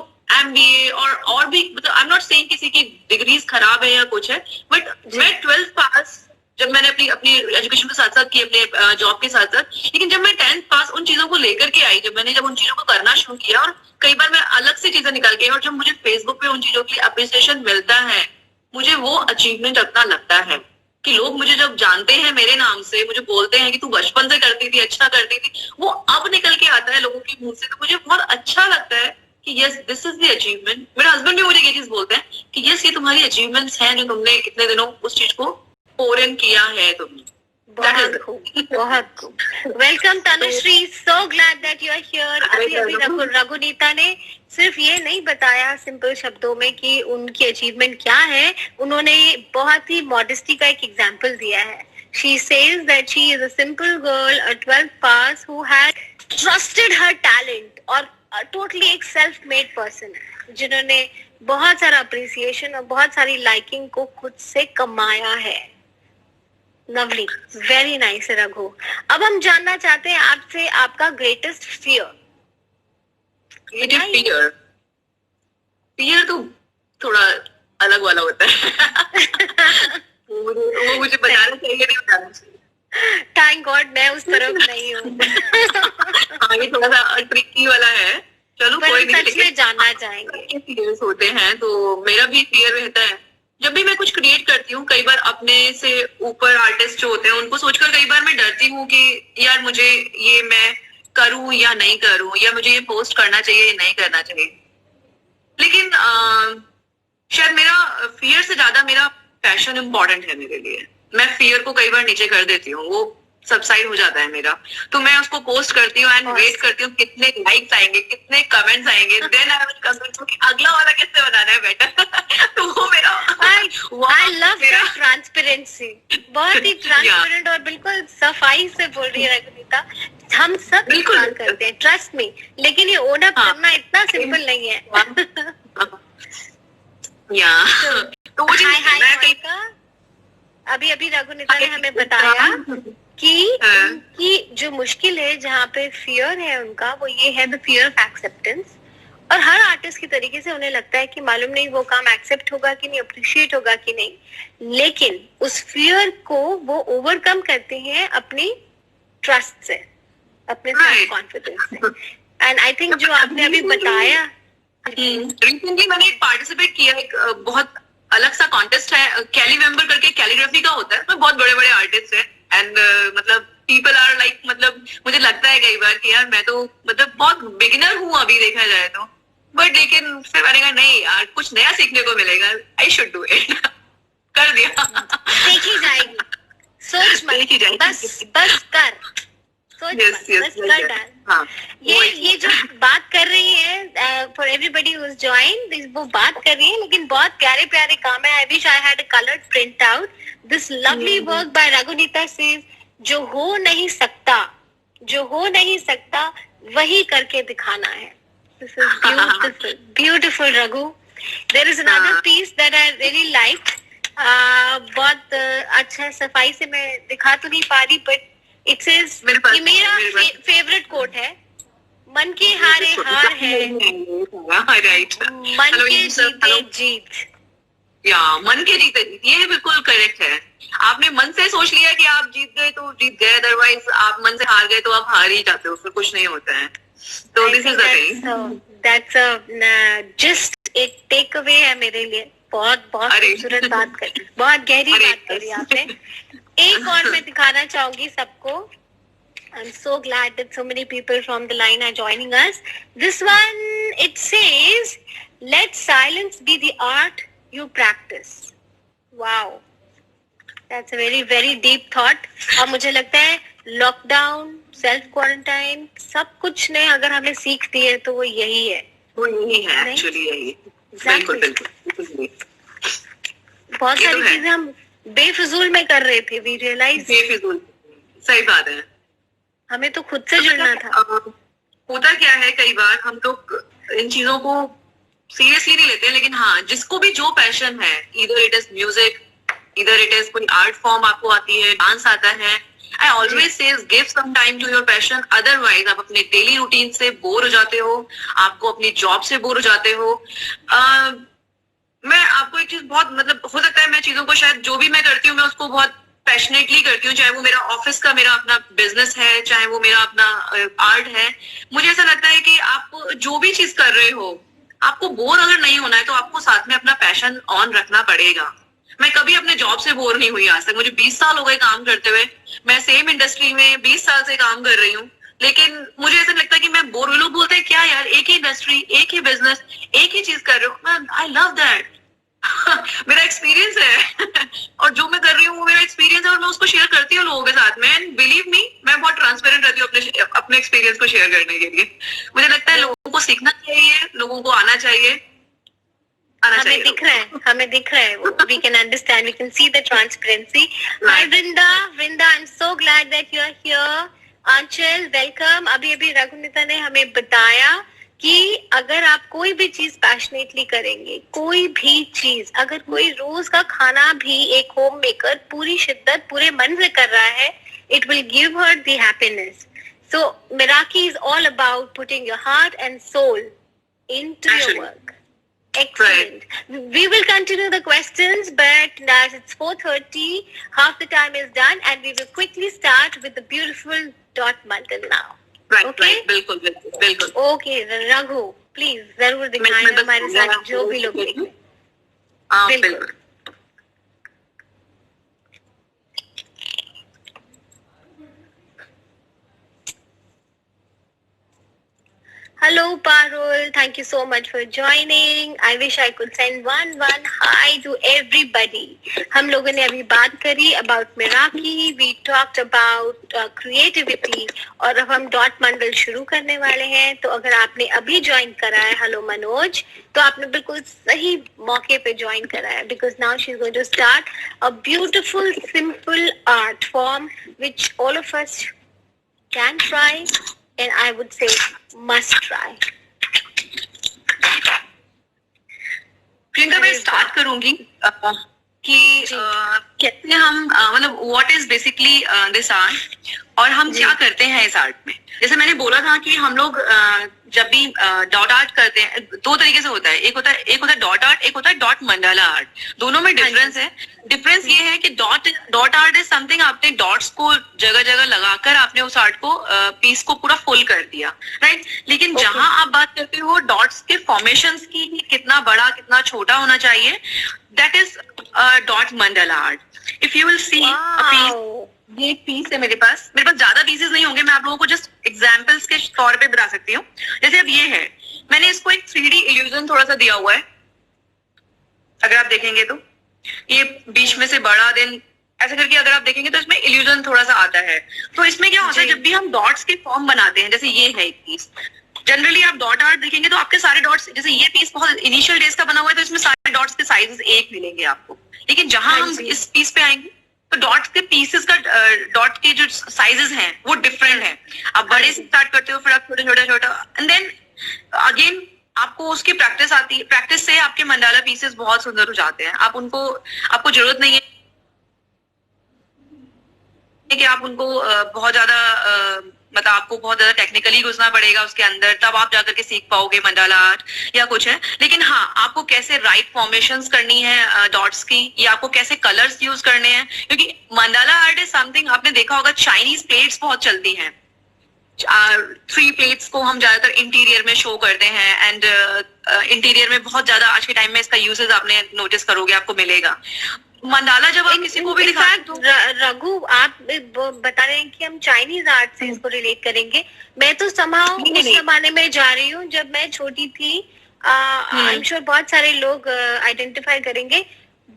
MBA और भी, मतलब आई एम नॉट सेइंग किसी की डिग्रीज खराब है या कुछ है, बट मैं 12th पास जब मैंने अपनी एजुकेशन के साथ साथ की, अपने जॉब के साथ साथ, लेकिन जब मैं 10th पास उन चीजों को लेकर के आई, जब उन चीजों को करना शुरू किया, और कई बार मैं अलग से चीजें निकाल के, और जब मुझे फेसबुक पे उन चीजों की अप्रिसिएशन मिलता है, मुझे वो अचीवमेंट अपना लगता है. कि लोग मुझे जब जानते हैं मेरे नाम से, मुझे बोलते हैं कि तू बचपन से करती थी, अच्छा करती थी, वो अब निकल के आता है लोगों के मुंह से, तो मुझे बहुत अच्छा लगता है कि yes this is the achievement. मेरे हस्बैंड भी मुझे ये चीज बोलते हैं कि यस ये तुम्हारी अचीवमेंट्स हैं जो तुमने इतने दिनों उस चीज को पोर इन किया है तुमने. बहुत खूब. Welcome Tanushree, so glad that you are here. अभी रघुनीता ने सिर्फ ये नहीं बताया सिंपल शब्दों में कि उनकी अचीवमेंट क्या है, उन्होंने बहुत ही मॉडेस्टी का एक एग्जांपल दिया है. She says that she is a simple girl, a 12th pass who had trusted her talent, और totally एक self made person है जिन्होंने बहुत सारा अप्रिसिएशन और बहुत सारी लाइकिंग को खुद से कमाया है. Lovely, very nice Raghu. अब हम जानना चाहते हैं आपसे आपका ग्रेटेस्ट फियर. फियर तो थोड़ा अलग वाला होता है. वो मुझे बताना चाहिए, नहीं बताना चाहिए। थैंक गॉड मैं उस तरफ नहीं हूँ। हाँ, ये थोड़ा सा ट्रिकी वाला है। चलो कोई नहीं, सच में जानना चाहेंगे। फीयर्स होते हैं, तो मेरा भी फियर रहता है जब भी मैं कुछ क्रिएट करती हूँ। कई बार अपने से ऊपर आर्टिस्ट जो होते हैं उनको सोचकर कई बार मैं डरती हूँ कि यार मुझे ये मैं करूँ या नहीं करूँ, या मुझे ये पोस्ट करना चाहिए या नहीं करना चाहिए। लेकिन शायद मेरा फियर से ज्यादा मेरा पैशन इम्पोर्टेंट है मेरे लिए। मैं फियर को कई बार नीचे कर देती हूँ, वो सबसाइड हो जाता है मेरा, तो मैं उसको पोस्ट करती हूँ एंड वेट करती हूँ कितने लाइक्स आएंगे, कितने कमेंट्स आएंगे, देन आई विल कमेंट कि अगला वाला कैसे बनाना है बेटर। तो वो मेरा आई लव दैट ट्रांसपेरेंसी, बहुत ही ट्रांसपेरेंट और बिल्कुल सफाई से बोल रही है रघुनीता। हम सब बिल्कुल करते हैं, ट्रस्ट मी, लेकिन ये ओन अप करना इतना सिंपल नहीं है। तो वो अभी रघुनीता ने हमें बताया कि उनकी जो मुश्किल है, जहाँ पे फियर है उनका, वो ये है द फियर ऑफ एक्सेप्टेंस। और हर आर्टिस्ट की तरीके से उन्हें लगता है कि मालूम नहीं वो काम एक्सेप्ट होगा कि नहीं, अप्रिशिएट होगा कि नहीं, लेकिन उस फियर को वो ओवरकम करते हैं अपनी ट्रस्ट से, अपने सेल्फ कॉन्फिडेंस से। एंड आई थिंक जो आपने अभी बताया, रिसेंटली मैंने एक पार्टिसिपेट किया, एक बहुत अलग सा कॉन्टेस्ट है, कैली मेंबर करके कैलीग्राफी का होता है, उसमें बहुत बड़े बड़े आर्टिस्ट हैं एंड मतलब पीपल आर लाइक, मतलब मुझे लगता है कई बार कि यार मैं तो मतलब बहुत बिगिनर हूँ अभी देखा जाए तो, बट लेकिन फिर मैंने कहा नहीं यार कुछ नया सीखने को मिलेगा, आई शुड डू इट। कर दिया। देखी जाएगी, सोच मत, बस कर, ये जो बात कर रही है for everybody who is joined, वो बात कर रही है, लेकिन बहुत प्यारे प्यारे काम है। I wish I had a coloured print out this lovely work by Raghunita says, जो हो नहीं सकता, जो हो नहीं सकता वही करके दिखाना है। This is beautiful, beautiful Raghu. There is another piece that I really liked. बहुत अच्छा, सफाई से मैं दिखा तो नहीं पा रही, but it says, ये मेरा फेवरेट कोट है, मन के हारे हार है, मन के जीते जीत। या मन के जीते जीत, ये बिल्कुल करेक्ट है। आपने मन से सोच लिया कि आप जीत गए तो जीत गए, अदरवाइज आप मन से हार गए तो आप हार ही जाते हो, फिर कुछ नहीं होता है। तो this is the thing, that's just एक टेक अवे है मेरे लिए। बहुत बहुत खूबसूरत बात करी, बहुत गहरी बात करी आपने। एक और मैं दिखाना चाहूंगी सबको। I'm so glad that so many people from the line are joining us. This one, it says, let silence be the art you practice. Wow. That's a very, very deep thought. और मुझे लगता है lockdown, self quarantine, सब कुछ ने अगर हमें सीख दी है तो वो यही है। वो यही है एक्चुअली, यही। बिल्कुल बिल्कुल। बहुत सारी चीजें हम बेफिजूल में कर रहे थे, वी रियलाइज। बेफिजूल, सही बात है। हमें तो खुद से जुड़ना था। होता क्या है, कई बार हम लोग इन चीजों को सीरियसली नहीं लेते हैं, लेकिन हाँ, जिसको भी जो पैशन है, इधर इट इज म्यूजिक, इधर इट इज कोई आर्ट फॉर्म आपको आती है, डांस आता है, I always say give some time to your passion, otherwise आप अपने डेली रूटीन से बोर हो जाते हो, आपको अपनी जॉब से बोर हो जाते हो। मैं आपको एक चीज बहुत, मतलब हो सकता है मैं चीजों को शायद जो भी मैं करती हूँ मैं उसको बहुत पैशनेटली करती हूँ, चाहे वो मेरा ऑफिस का मेरा अपना बिजनेस है, चाहे वो मेरा अपना आर्ट है। मुझे ऐसा लगता है कि आप जो भी चीज कर रहे हो, आपको बोर अगर नहीं होना है तो आपको साथ में अपना पैशन ऑन रखना पड़ेगा। मैं कभी अपने जॉब से बोर नहीं हुई आज तक, मुझे 20 साल हो गए काम करते हुए, मैं सेम इंडस्ट्री में 20 साल से काम कर रही हूँ, लेकिन मुझे ऐसा लगता है कि मैं बोर, लोग बोलते हैं क्या यार, एक ही इंडस्ट्री, एक ही बिजनेस, एक ही चीज कर रहे हो। I love that. मेरा एक्सपीरियंस है और जो मैं कर रही हूँ वो मेरा एक्सपीरियंस है और मैं उसको शेयर करती हूँ लोगों के साथ में। एंड बिलीव मी, मैं बहुत ट्रांसपेरेंट रहती हूँ अपने एक्सपीरियंस को शेयर करने के लिए। मुझे लगता है लोगों को सीखना चाहिए, लोगों को आना चाहिए। हमें दिख रहा है, हमें दिख रहा है वो। We can understand, we can see the transparency. Hi Vrinda, I'm so glad that you are here. Anchal, welcome. अभी रघुनीता ने हमें बताया कि अगर आप कोई भी चीज पैशनेटली करेंगे, कोई भी चीज, अगर कोई रोज का खाना भी एक होम मेकर पूरी शिद्दत, पूरे मन से कर रहा है, it will give her the happiness. So Meraki is all about putting your heart and soul into your work. Excellent. We will continue the questions, but as it's 4:30, half the time is done, and we will quickly start with the beautiful dot mandal now. Right, Okay? right, बिल्कुल बिल्कुल बिल्कुल. Okay, Raghu, please जरूर दिखाएं मैं बस हमारे साथ जो भी लोग बिल्कुल. देखें. हाँ बिल्कुल. बिल्कुल. Hello, Parul. Thank you so much for joining. I wish I could send one hi to everybody. हम लोगों ने अभी बात करी about Meraki. We talked about creativity. और अब हम डॉट मंडल शुरू करने वाले हैं. तो अगर आपने अभी ज्वाइन करा है, हेलो मनोज, तो आपने बिल्कुल सही मौके पे ज्वाइन करा है. Because now she's going to start a beautiful, simple art form which all of us can try. And I would say must try. Priyanka मैं स्टार्ट करूंगी कि कैसे हम मतलब what is basically this art और हम क्या करते हैं इस आर्ट में. जैसे मैंने बोला था कि हम लोग जब भी डॉट आर्ट करते हैं दो तरीके से होता है. एक होता है डॉट आर्ट, एक होता है डॉट मंडाला आर्ट. दोनों में डिफरेंस है. डिफरेंस ये है कि डॉट आर्ट इज समथिंग आपने डॉट्स को जगह जगह लगाकर आपने उस आर्ट को पीस को पूरा फुल कर दिया, राइट. लेकिन जहां आप बात करते हो डॉट्स के फॉर्मेशंस की, कितना बड़ा कितना छोटा होना चाहिए, that is dot mandala art. If you will see ये एक पीस है मेरे पास ज्यादा पीसेस नहीं होंगे. मैं आप लोगों को जस्ट एग्जांपल्स के तौर पे बता सकती हूँ. जैसे अब ये है, मैंने इसको एक 3D इल्यूजन थोड़ा सा दिया हुआ है. अगर आप देखेंगे तो ये बीच में से बड़ा, देन ऐसा करके अगर आप देखेंगे तो इसमें इल्यूजन थोड़ा सा आता है. तो इसमें क्या होता है, जब भी हम डॉट्स के फॉर्म बनाते हैं, जैसे ये है एक पीस, जनरली आप डॉट आर्ट देखेंगे तो आपके सारे डॉट्स, जैसे ये पीस बहुत इनिशियल डेज का बना हुआ है तो इसमें सारे डॉट्स के साइजेस एक मिलेंगे आपको. लेकिन जहां हम इस पीस पे आएंगे तो डॉट्स के पीसेस का डॉट के जो साइजेस हैं वो डिफरेंट है. आप बड़े से स्टार्ट करते हो, फिर आप छोटे छोटे छोटा, एंड देन अगेन आपको उसकी प्रैक्टिस आती है. प्रैक्टिस से आपके मंडाला पीसेस बहुत सुंदर हो जाते हैं. आपको जरूरत नहीं है कि आप उनको बहुत ज्यादा मतलब आपको बहुत ज्यादा टेक्निकली घुसना पड़ेगा उसके अंदर, तब आप जाकर के सीख पाओगे मंडाला आर्ट या कुछ है. लेकिन हाँ, आपको कैसे राइट फॉर्मेशंस करनी है डॉट्स की, या आपको कैसे कलर्स यूज करने हैं, क्योंकि मंडाला आर्ट इज समथिंग आपने देखा होगा चाइनीज प्लेट्स बहुत चलती हैं. 3 प्लेट्स को हम ज्यादातर इंटीरियर में शो करते हैं, एंड इंटीरियर में बहुत ज्यादा आज के टाइम में इसका यूजेस आपने नोटिस करोगे, आपको मिलेगा. मंडाला जब आप किसी को भी दिखाएं तो रघु, आप बता रहे हैं कि हम चाइनीज आर्ट से इसको रिलेट करेंगे. मैं तो समाओ उस जमाने में जा रही हूँ जब मैं छोटी थी. आई एम श्योर बहुत सारे लोग आइडेंटिफाई करेंगे.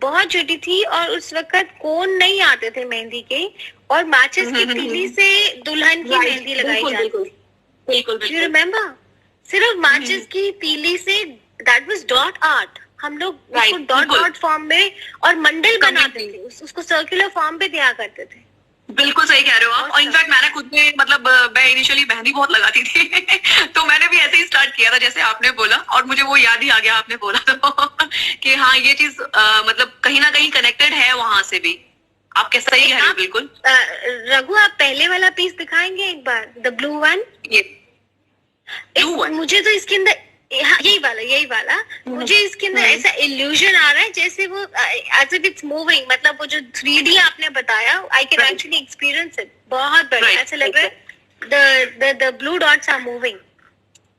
बहुत छोटी थी और उस वक्त कोन नहीं आते थे मेहंदी के, और माचिस की तीली से दुल्हन की मेहंदी लगाई जाती थी. बिल्कुल. You remember? सिर्फ माचिस की तीली से, दैट वाज डॉट आर्ट. हम लोग उसको डॉट फॉर्म में और मंडल बनाते थे, उसको सर्कुलर फॉर्म पे दिया करते थे. बिल्कुल सही कह रहे हो आप. और इनफैक्ट मैंने खुद में मतलब मैं इनिशियली मेहंदी बहुत लगाती थी तो मैंने भी ऐसे ही स्टार्ट किया था जैसे आपने बोला, और मुझे वो याद ही आ गया आपने बोला तो कि हाँ ये चीज मतलब कहीं ना कहीं कनेक्टेड है वहां से भी. आप कैसा ही कह रहे हो. बिल्कुल. रघु, आप पहले वाला पीस दिखाएंगे एक बार, द ब्लू वन. मुझे तो इसके अंदर यही वाला मुझे इसके अंदर ऐसा इल्यूजन आ रहा है जैसे वो एज इफ इट्स मूविंग. मतलब वो जो 3D आपने बताया, I can actually experience it. बहुत बढ़िया. ऐसा लग रहा है the blue dots are moving.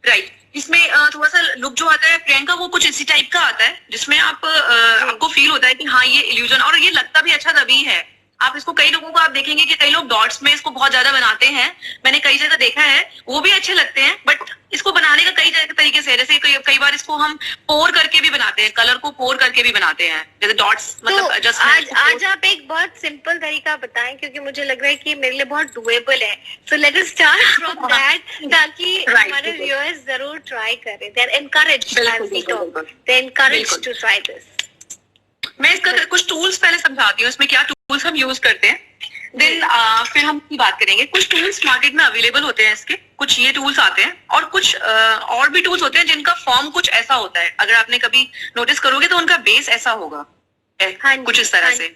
Right. इसमें थोड़ा सा लुक जो आता है प्रियंका, वो कुछ इसी टाइप का आता है जिसमें आपको फील होता है कि हाँ ये इल्यूजन, और ये लगता भी अच्छा तभी है. आप इसको कई लोगों को आप देखेंगे कि कई लोग डॉट्स में इसको बहुत ज्यादा बनाते हैं. मैंने कई जगह देखा है, वो भी अच्छे लगते हैं, बट इसको बनाने का कई तरीके से है. जैसे कई बार इसको हम पोर करके भी बनाते हैं, कलर को पोर करके भी बनाते हैं, जैसे डॉट्स मतलब जस्ट. आज आप एक बहुत सिंपल तरीका बताएं, क्योंकि मुझे लग रहा है कि मेरे लिए बहुत डुएबल है. So let us start from that, ताकि हमारे व्यूअर्स जरूर ट्राई करें. They are encouraged as we talk, they are encouraged to try this. मैं इसका कुछ टूल्स पहले समझाती हूँ, इसमें क्या टूल्स हम यूज करते हैं, देन फिर हम की बात करेंगे. कुछ टूल्स मार्केट में अवेलेबल होते हैं इसके, कुछ ये टूल्स आते हैं, और कुछ और भी टूल्स होते हैं जिनका फॉर्म कुछ ऐसा होता है. अगर आपने कभी नोटिस करोगे तो उनका बेस ऐसा होगा कुछ इस तरह से.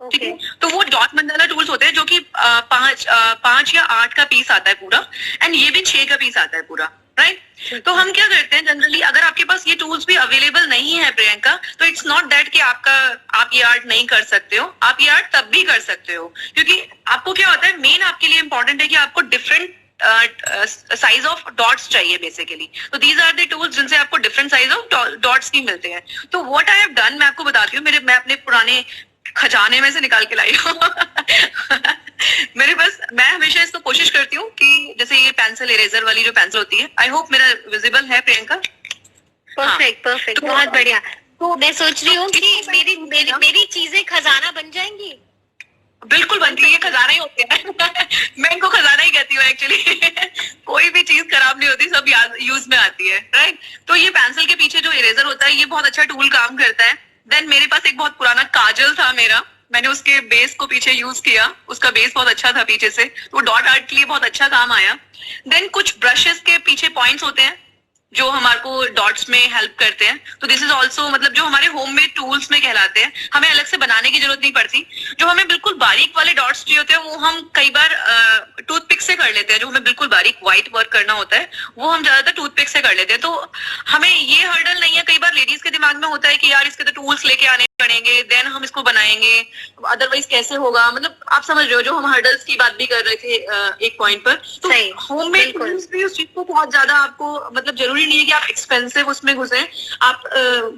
ठीक है. तो वो डॉट मंडाला टूल्स होते हैं जो कि 5 या 8 का पीस आता है पूरा, एंड ये भी 6 का पीस आता है पूरा, राइट. तो हम क्या करते हैं जनरली, अगर आपके पास ये टूल्स भी अवेलेबल नहीं है प्रियंका, तो इट्स नॉट दैट कि आप ये आर्ट नहीं कर सकते हो, आप ये आर्ट तब भी कर सकते हो, क्योंकि आपको क्या होता है, मेन आपके लिए इंपॉर्टेंट है कि आपको डिफरेंट साइज ऑफ डॉट्स चाहिए बेसिकली। तो दीज आर द टूल्स जिनसे आपको डिफरेंट साइज ऑफ डॉट्स भी मिलते हैं। तो व्हाट आई हैव डन, मैं आपको बताती हूँ, मैं अपने पुराने खजाने में से निकाल के लाई हूँ मेरे पास, मैं हमेशा इसको कोशिश करती हूँ कि जैसे ये पेंसिल इरेजर वाली जो पेंसिल होती है, आई होप मेरा विजिबल है प्रियंका? परफेक्ट, बहुत बढ़िया। तो मैं सोच रही हूँ कि मेरी चीजें खजाना बन जाएंगी। बिल्कुल बनती है, ये खजाना ही होते हैं मैं इनको खजाना ही कहती हूँ एक्चुअली कोई भी चीज खराब नहीं होती, सब यूज में आती है, राइट? तो ये पेंसिल के पीछे जो इरेजर होता है, ये बहुत अच्छा टूल काम करता है। देन मेरे पास एक बहुत पुराना काजल था मेरा, मैंने उसके बेस को पीछे यूज किया, उसका बेस बहुत अच्छा था पीछे से, तो डॉट आर्ट के लिए बहुत अच्छा काम आया। देन कुछ ब्रशेस के पीछे पॉइंट्स होते हैं जो हमारे को डॉट्स में हेल्प करते हैं। तो दिस इज ऑल्सो, मतलब जो हमारे होममेड टूल्स में कहलाते हैं, हमें अलग से बनाने की जरूरत नहीं पड़ती। जो हमें बिल्कुल बारीक वाले डॉट्स चाहिए होते हैं, वो हम कई बार टूथपिक से कर लेते हैं। जो हमें बिल्कुल बारीक व्हाइट वर्क करना होता है, वो हम ज्यादातर टूथपिक से कर लेते हैं। तो हमें ये हर्डल नहीं है। कई बार लेडीज के दिमाग में होता है कि यार इसके तो टूल्स लेके आने पड़ेंगे, देन हम इसको बनाएंगे, अदरवाइज कैसे होगा, मतलब आप समझ रहे हो जो हम हर्डल्स की बात भी कर रहे थे एक पॉइंट पर। तो होममेड टूल्स भी उस चीज को बहुत ज्यादा आपको, मतलब जरूरी नहीं है कि आप एक्सपेंसिव उसमें घुसे। आप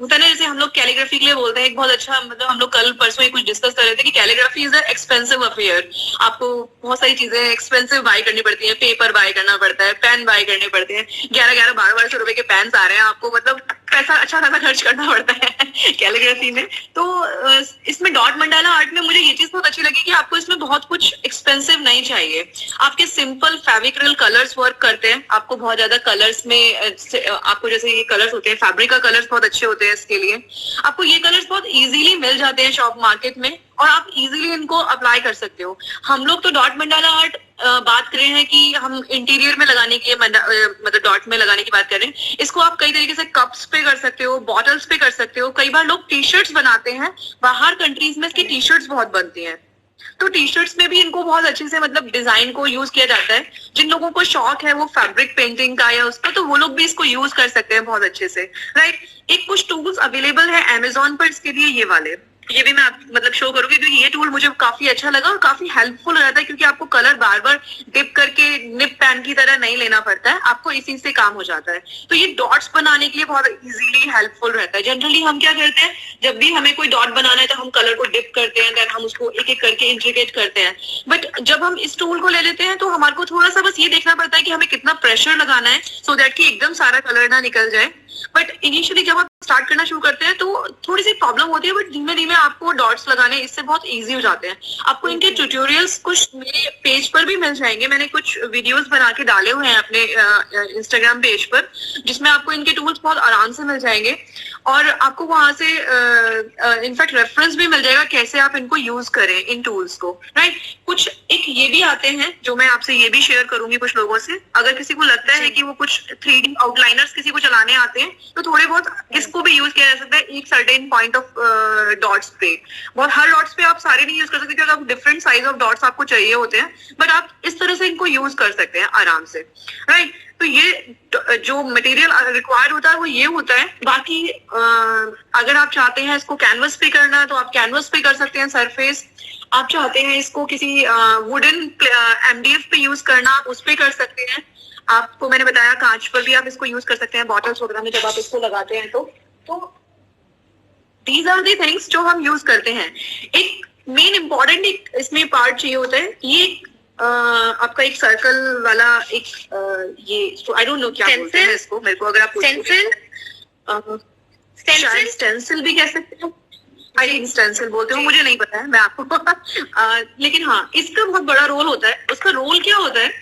होता है ना, जैसे हम लोग कैलीग्राफी के लिए बोलते हैं, एक बहुत अच्छा, मतलब हम लोग कल परसों ही कुछ डिस्कस कर रहे थे कि calligraphy is a expensive affair. आपको बहुत सारी चीजें एक्सपेंसिव बाय करनी पड़ती है, पेपर बाय करना पड़ता है, पेन बाय करने पड़ते हैं, 11,000-12,000 रुपए के पेन्स आ रहे हैं आपको, मतलब पैसा अच्छा खासा खर्च करना पड़ता है कैलीग्राफी में। तो इसमें डॉट मंडाला आर्ट में मुझे ये चीज बहुत अच्छी लगी कि आपको इसमें बहुत कुछ एक्सपेंसिव नहीं चाहिए। आपके सिंपल फेविक्रिल कलर्स वर्क करते हैं, आपको बहुत ज्यादा कलर्स में आपको जैसे ये कलर्स होते हैं, फैब्रिक का कलर्स बहुत अच्छे होते हैं इसके लिए, आपको ये कलर्स बहुत इजीली मिल जाते हैं शॉप मार्केट में, और आप इजीली इनको अप्लाई कर सकते हो। हम लोग तो डॉट मंडाला आर्ट बात कर रहे हैं कि हम इंटीरियर में लगाने की, मतलब डॉट में लगाने की बात कर रहे हैं। इसको आप कई तरीके से कप्स पे कर सकते हो, बॉटल्स पे कर सकते हो। कई बार लोग टी शर्ट्स बनाते हैं, बाहर कंट्रीज में इसकी टी शर्ट्स बहुत बनती हैं, तो टी शर्ट्स में भी इनको बहुत अच्छे से, मतलब डिजाइन को यूज किया जाता है। जिन लोगों को शौक है वो फैब्रिक पेंटिंग का या उसका, तो वो लोग भी इसको यूज कर सकते हैं बहुत अच्छे से, राइट? एक कुछ टूल्स अवेलेबल है अमेजोन पर इसके लिए, ये वाले, ये भी मैं मतलब शो करूंगी, क्योंकि ये टूल मुझे काफी अच्छा लगा और काफी हेल्पफुल रहता है, क्योंकि आपको कलर बार बार डिप करके निप पेन की तरह नहीं लेना पड़ता है, आपको इसी से काम हो जाता है। तो ये डॉट्स बनाने के लिए बहुत इजीली हेल्पफुल रहता है। जनरली हम क्या करते हैं, जब भी हमें कोई डॉट बनाना है तो हम कलर को डिप करते हैं, देन हम उसको एक एक करके इंट्रिकेट करते हैं। बट जब हम इस टूल को ले लेते हैं तो हमारे को थोड़ा सा बस ये देखना पड़ता है कि हमें कितना प्रेशर लगाना है, सो दैट कि एकदम सारा कलर ना निकल जाए। बट इनिशियली जब आप स्टार्ट करना शुरू करते हैं तो थोड़ी सी प्रॉब्लम होती है, बट धीमे धीमे आपको डॉट्स लगाने इससे बहुत इजी हो जाते हैं। आपको इनके ट्यूटोरियल्स कुछ मेरे पेज पर भी मिल जाएंगे, मैंने कुछ वीडियोस बना के डाले हुए हैं अपने इंस्टाग्राम पेज पर, जिसमें आपको इनके टूल्स बहुत आराम से मिल जाएंगे, और आपको वहां से इनफैक्ट रेफरेंस भी मिल जाएगा कैसे आप इनको यूज करें इन टूल्स को, राइट? कुछ एक ये भी आते हैं जो मैं आपसे ये भी शेयर करूंगी कुछ लोगों से। अगर किसी को लगता है कि वो कुछ 3D आउटलाइनर्स किसी को चलाने आते हैं, तो थोड़े बहुत इसको भी यूज किया जा सकता है एक सर्टेन पॉइंट ऑफ डॉट्स पे। बहुत हर डॉट्स पे आप सारे नहीं यूज कर सकते, क्योंकि आप डिफरेंट साइज ऑफ डॉट्स आपको चाहिए होते हैं, बट आप इस तरह से इनको यूज कर सकते हैं आराम से, राइट? तो ये जो मटेरियल रिक्वायर्ड होता है वो ये होता है। बाकी अगर आप चाहते हैं इसको कैनवस पे करना तो आप कैनवस पे कर सकते हैं सरफेस। आप चाहते हैं इसको किसी वुडन MDF पे यूज करना, आप उस पे कर सकते हैं। आपको मैंने बताया कांच पर भी आप इसको यूज कर सकते हैं, बॉटल्स वगैरह में जब आप इसको लगाते हैं तो दीज आर दी थिंग्स जो हम यूज करते हैं। एक मेन इम्पोर्टेंट एक इसमें पार्ट चाहिए होता है, ये आपका एक सर्कल वाला एक ये आई डोंट नो क्या बोलते हैं इसको, मेरे को अगर आप स्टेंसिल भी कह सकते हैं, आई थिंक स्टेंसिल बोलते हो, मुझे नहीं पता है, मैं आपको लेकिन हाँ, इसका बहुत बड़ा रोल होता है। उसका रोल क्या होता है,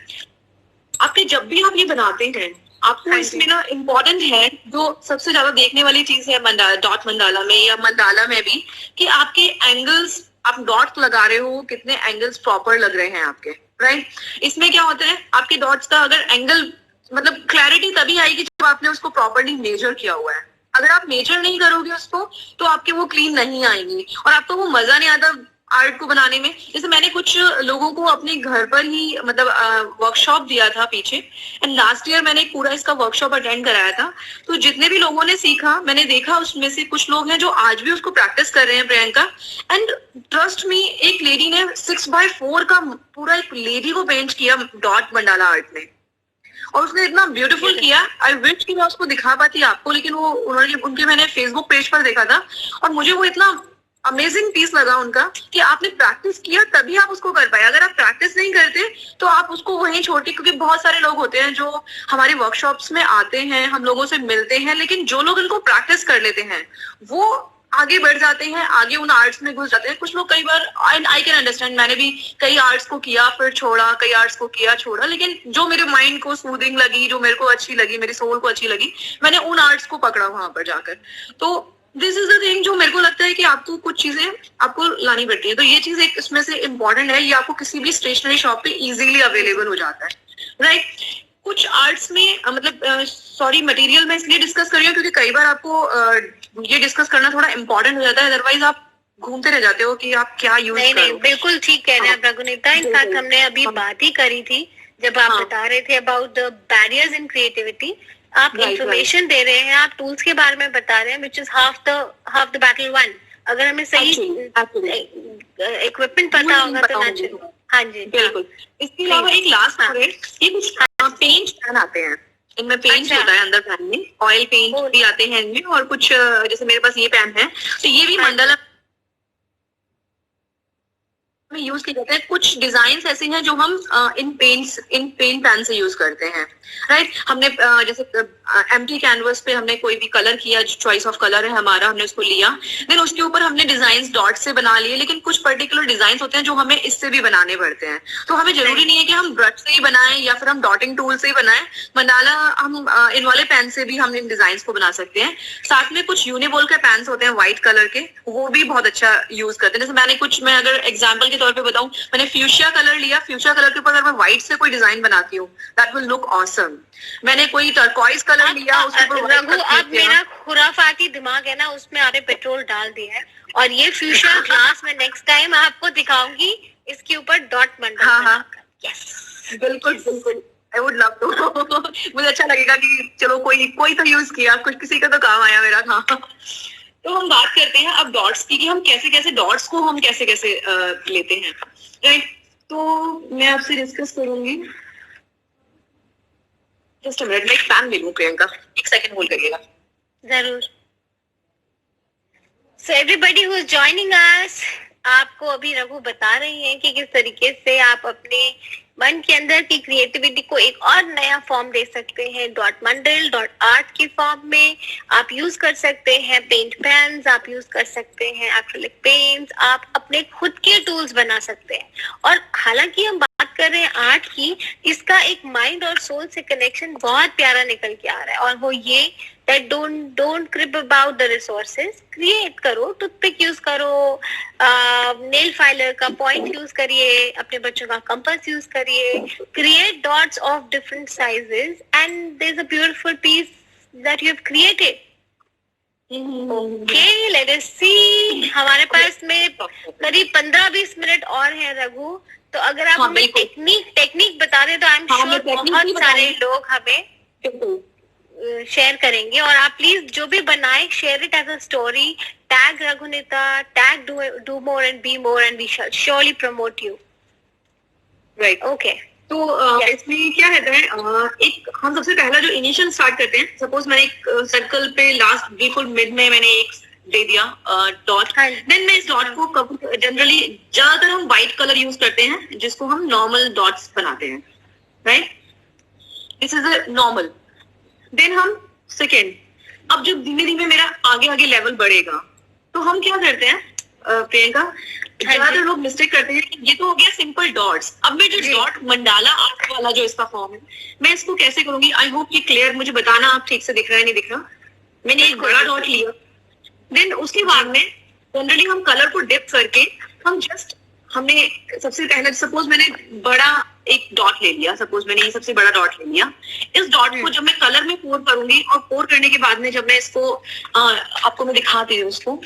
आपके जब भी आप ये बनाते हैं आपको इसमें ना इम्पोर्टेंट है, जो सबसे ज्यादा देखने वाली चीज है डॉट मंडाला में या मंडाला में भी, कि आपके एंगल्स, आप डॉट्स लगा रहे हो, कितने एंगल्स प्रॉपर लग रहे हैं आपके, राइट? इसमें क्या होता है, आपके डॉट्स का अगर एंगल, मतलब क्लैरिटी तभी आएगी जब आपने उसको प्रॉपरली मेजर किया हुआ है। अगर आप मेजर नहीं करोगे उसको तो आपके वो क्लीन नहीं आएंगी और आपको वो मजा नहीं आता आर्ट को बनाने में। जैसे मैंने कुछ लोगों को अपने घर पर ही मतलब वर्कशॉप दिया था पीछे, एंड लास्ट ईयर मैंने पूरा इसका वर्कशॉप अटेंड कराया था। तो जितने भी लोगों ने सीखा, मैंने देखा उसमें से कुछ लोग हैं जो आज भी उसको प्रैक्टिस कर रहे हैं प्रियंका। एंड ट्रस्ट मी, एक लेडी ने 6x4 का पूरा एक लेडी को पेंट किया डॉट मंडाला आर्ट में, और उसने इतना ब्यूटीफुल किया। आई विश कि मैं उसको दिखा पाती आपको, लेकिन वो उनके मैंने फेसबुक पेज पर देखा था, और मुझे वो इतना अमेजिंग पीस लगा उनका कि आपने प्रैक्टिस किया तभी आप उसको कर पाए। अगर आप प्रैक्टिस नहीं करते तो आप उसको वहीं छोड़ के, क्योंकि बहुत सारे लोग होते हैं जो हमारे वर्कशॉप्स में आते हैं, हम लोगों से मिलते हैं, लेकिन जो लोग इनको प्रैक्टिस कर लेते हैं वो आगे बढ़ जाते हैं, आगे उन आर्ट्स में घुस जाते हैं। कुछ लोग कई बार, आई कैन अंडरस्टैंड, मैंने भी कई आर्ट्स को किया फिर छोड़ा, कई आर्ट्स को किया छोड़ा, लेकिन जो मेरे माइंड को सूदिंग लगी, जो मेरे को अच्छी लगी, मेरी सोल को अच्छी लगी, मैंने उन आर्ट्स को पकड़ा वहां पर जाकर। तो दिस इज द थिंग जो मेरे को लगता है कि आपको कुछ चीजें आपको लानी पड़ती है। तो ये चीज एक इसमें से इम्पोर्टेंट है, ये आपको किसी भी स्टेशनरी शॉप पे इजीली अवेलेबल हो जाता है, राइट। कुछ आर्ट्स में सॉरी मटेरियल मैं इसलिए डिस्कस कर रही हूँ क्योंकि कई बार आपको ये डिस्कस करना थोड़ा इम्पोर्टेंट हो जाता है, अदरवाइज आप घूमते रह जाते हो कि आप क्या यूज नहीं नहीं, बिल्कुल ठीक कह रहे हैं आप रघुनीता। इनफैक्ट हमने अभी बात ही करी थी जब आप बता रहे थे about the barriers in creativity. आप इंफॉर्मेशन दे रहे हैं, आप टूल्स के बारे में बता रहे हैं, which is half the battle one. अगर हमें सही इक्विपमेंट पता होगा तो ना। हाँ जी बिल्कुल। इसके अलावा एक लास्ट है, ये कुछ पेंट पैन आते हैं, इनमें पेंट होता है अंदर पैन में, ऑयल पेंट भी आते हैं इनमें, और कुछ जैसे मेरे पास ये पैन है, तो ये भी मंडला में यूज किए जाते हैं। कुछ डिजाइन ऐसे हैं जो हम इन पेंट पैन से यूज करते हैं, राइट। हमने जैसे एम्प्टी कैनवस पे हमने कोई भी कलर किया, चॉइस ऑफ कलर है हमारा, हमने उसको लिया, देन उसके ऊपर हमने डिजाइन डॉट से बना लिए। लेकिन कुछ पर्टिकुलर डिजाइन होते हैं जो हमें इससे भी बनाने पड़ते हैं, तो हमें जरूरी नहीं है कि हम ब्रश से ही बनाएं या फिर हम डॉटिंग टूल से ही बनाएं। मंडाला हम इन वाले पेन से भी हम इन डिजाइन को बना सकते हैं। साथ में कुछ यूनिबॉल के पेन्स होते हैं व्हाइट कलर के, वो भी बहुत अच्छा यूज करते हैं। जैसे मैं अगर एग्जाम्पल के तौर पे बताऊं, मैंने फ्यूशिया कलर लिया, फ्यूशिया कलर के ऊपर अगर मैं व्हाइट से कोई डिजाइन बनाती हूँ, दैट विल लुक ऑसम। मैंने कोई टर्कोइज कलर लिया, उसके ऊपर रघु, अब मेरा खुराफाती दिमाग है ना, उसमें आपने पेट्रोल डाल दिया है, और ये फ्यूशिया ग्लास में नेक्स्ट टाइम आपको दिखाऊंगी, इसके ऊपर डॉट मंडल। हाँ, यस बिल्कुल बिल्कुल, आई वुड लव टू। मुझे अच्छा लगेगा कि चलो कोई तो यूज किया, कुछ किसी का तो काम आया मेरा। हाँ, तो हम बात करते हैं अब डॉट्स की, कि हम कैसे डॉट्स को हम कैसे लेते हैं, राइट। तो मैं आपसे डिस्कस करूंगी, जस्ट अ मिनट, मैं एक पैन ले लूं प्रियंका, एक सेकंड होल्ड करिएगा। जरूर। So everybody who is joining us, आपको अभी रघु बता रही हैं कि किस तरीके से आप अपने मन के अंदर की क्रिएटिविटी को एक और नया फॉर्म दे सकते हैं। डॉट मंडल, डॉट आर्ट की फॉर्म में आप यूज कर सकते हैं पेंट पेन्स, आप यूज कर सकते हैं एक्रिलिक पेंट्स, आप अपने खुद के टूल्स बना सकते हैं। और हालांकि हम बात कर रहे हैं आर्ट की, इसका एक माइंड और सोल से कनेक्शन बहुत प्यारा निकल के आ रहा है, और वो ये that don't crib about the resources, create करो, टूथपिक यूज करो, नेल फाइलर का पॉइंट यूज करिए, अपने बच्चों का कंपास यूज करिए, create dots of different sizes and there's a beautiful piece that you have created. Okay, let us see. हमारे पास में करीब 15-20 मिनट और है रघु, तो अगर आप हमें टेक्निक बता दें तो आई एम श्योर बहुत सारे लोग हमें शेयर करेंगे। और आप प्लीज जो भी बनाए, share it as a story, tag Raghunita, tag do more and be more, and we shall surely promote you, right. Okay. तो इसमें क्या रहता है, एक हम सबसे पहला जो इनिशियल स्टार्ट करते हैं, सपोज मैंने एक सर्कल पे लास्ट बिल्कुल मिड में मैंने एक दे दिया डॉट, देन मैं इस डॉट को जनरली ज्यादातर हम व्हाइट कलर यूज करते हैं, जिसको हम नॉर्मल डॉट्स बनाते हैं, right. This is a normal. Then हम सेकेंड, अब जब धीमे धीमे मेरा आगे लेवल बढ़ेगा, तो हम क्या करते हैं प्रियंका, ज्यादातर लोग मिस्टेक करते हैं कि ये तो हो गया सिंपल डॉट्स, अब मैं जो डॉट मंडाला आर्ट वाला जो इसका फॉर्म है, मैं इसको कैसे करूंगी। आई होप ये क्लियर, मुझे बताना आप ठीक से दिख रहा है नहीं दिख रहा। मैंने एक बड़ा डॉट लिया, देन उसके बाद में जनरली हम कलर को डिप करके हमने सबसे पहले सपोज मैंने बड़ा एक डॉट ले लिया, सपोज मैंने ये सबसे बड़ा डॉट ले लिया, इस डॉट को जब मैं कलर में पोर करूंगी, और पोर करने के बाद में जब मैं इसको आपको मैं दिखाती हूँ उसको,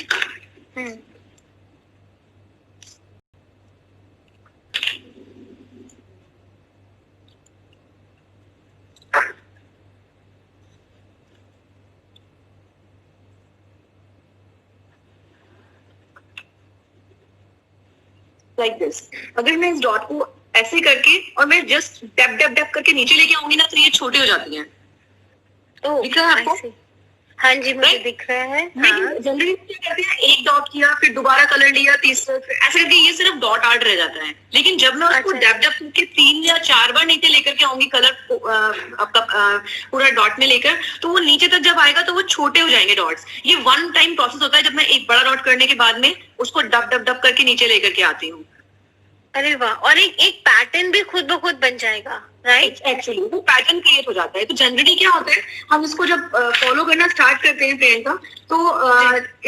लाइक दिस। अगर मैं इस डॉट को ऐसे करके और मैं जस्ट डैप डैप डैप करके नीचे लेके आऊंगी ना, तो ये छोटे हो जाती हैं। दिख रहा है आपको? हाँ जी, मुझे दिख रहा है। लेकिन जनरली क्या करते हैं, एक डॉट किया, फिर दोबारा कलर लिया, तीसरा, फिर ऐसे करके ये सिर्फ डॉट आर्ट रह जाता है। लेकिन जब मैं उसको डैप डैप करके 3 या 4 बार नीचे लेकर के आऊंगी कलर आपका पूरा डॉट में लेकर, तो वो नीचे तक जब आएगा तो वो छोटे हो जाएंगे डॉट्स। ये वन टाइम प्रोसेस होता है जब मैं एक बड़ा डॉट करने के बाद में उसको डब डब डब करके नीचे लेकर के आती हूँ। अरे वाह, और एक पैटर्न भी खुद ब खुद बन जाएगा, राइट? एक्चुअली वो पैटर्न क्रिएट हो जाता है। तो जनरली क्या होता है, हम इसको जब फॉलो करना स्टार्ट करते हैं प्रियंका, तो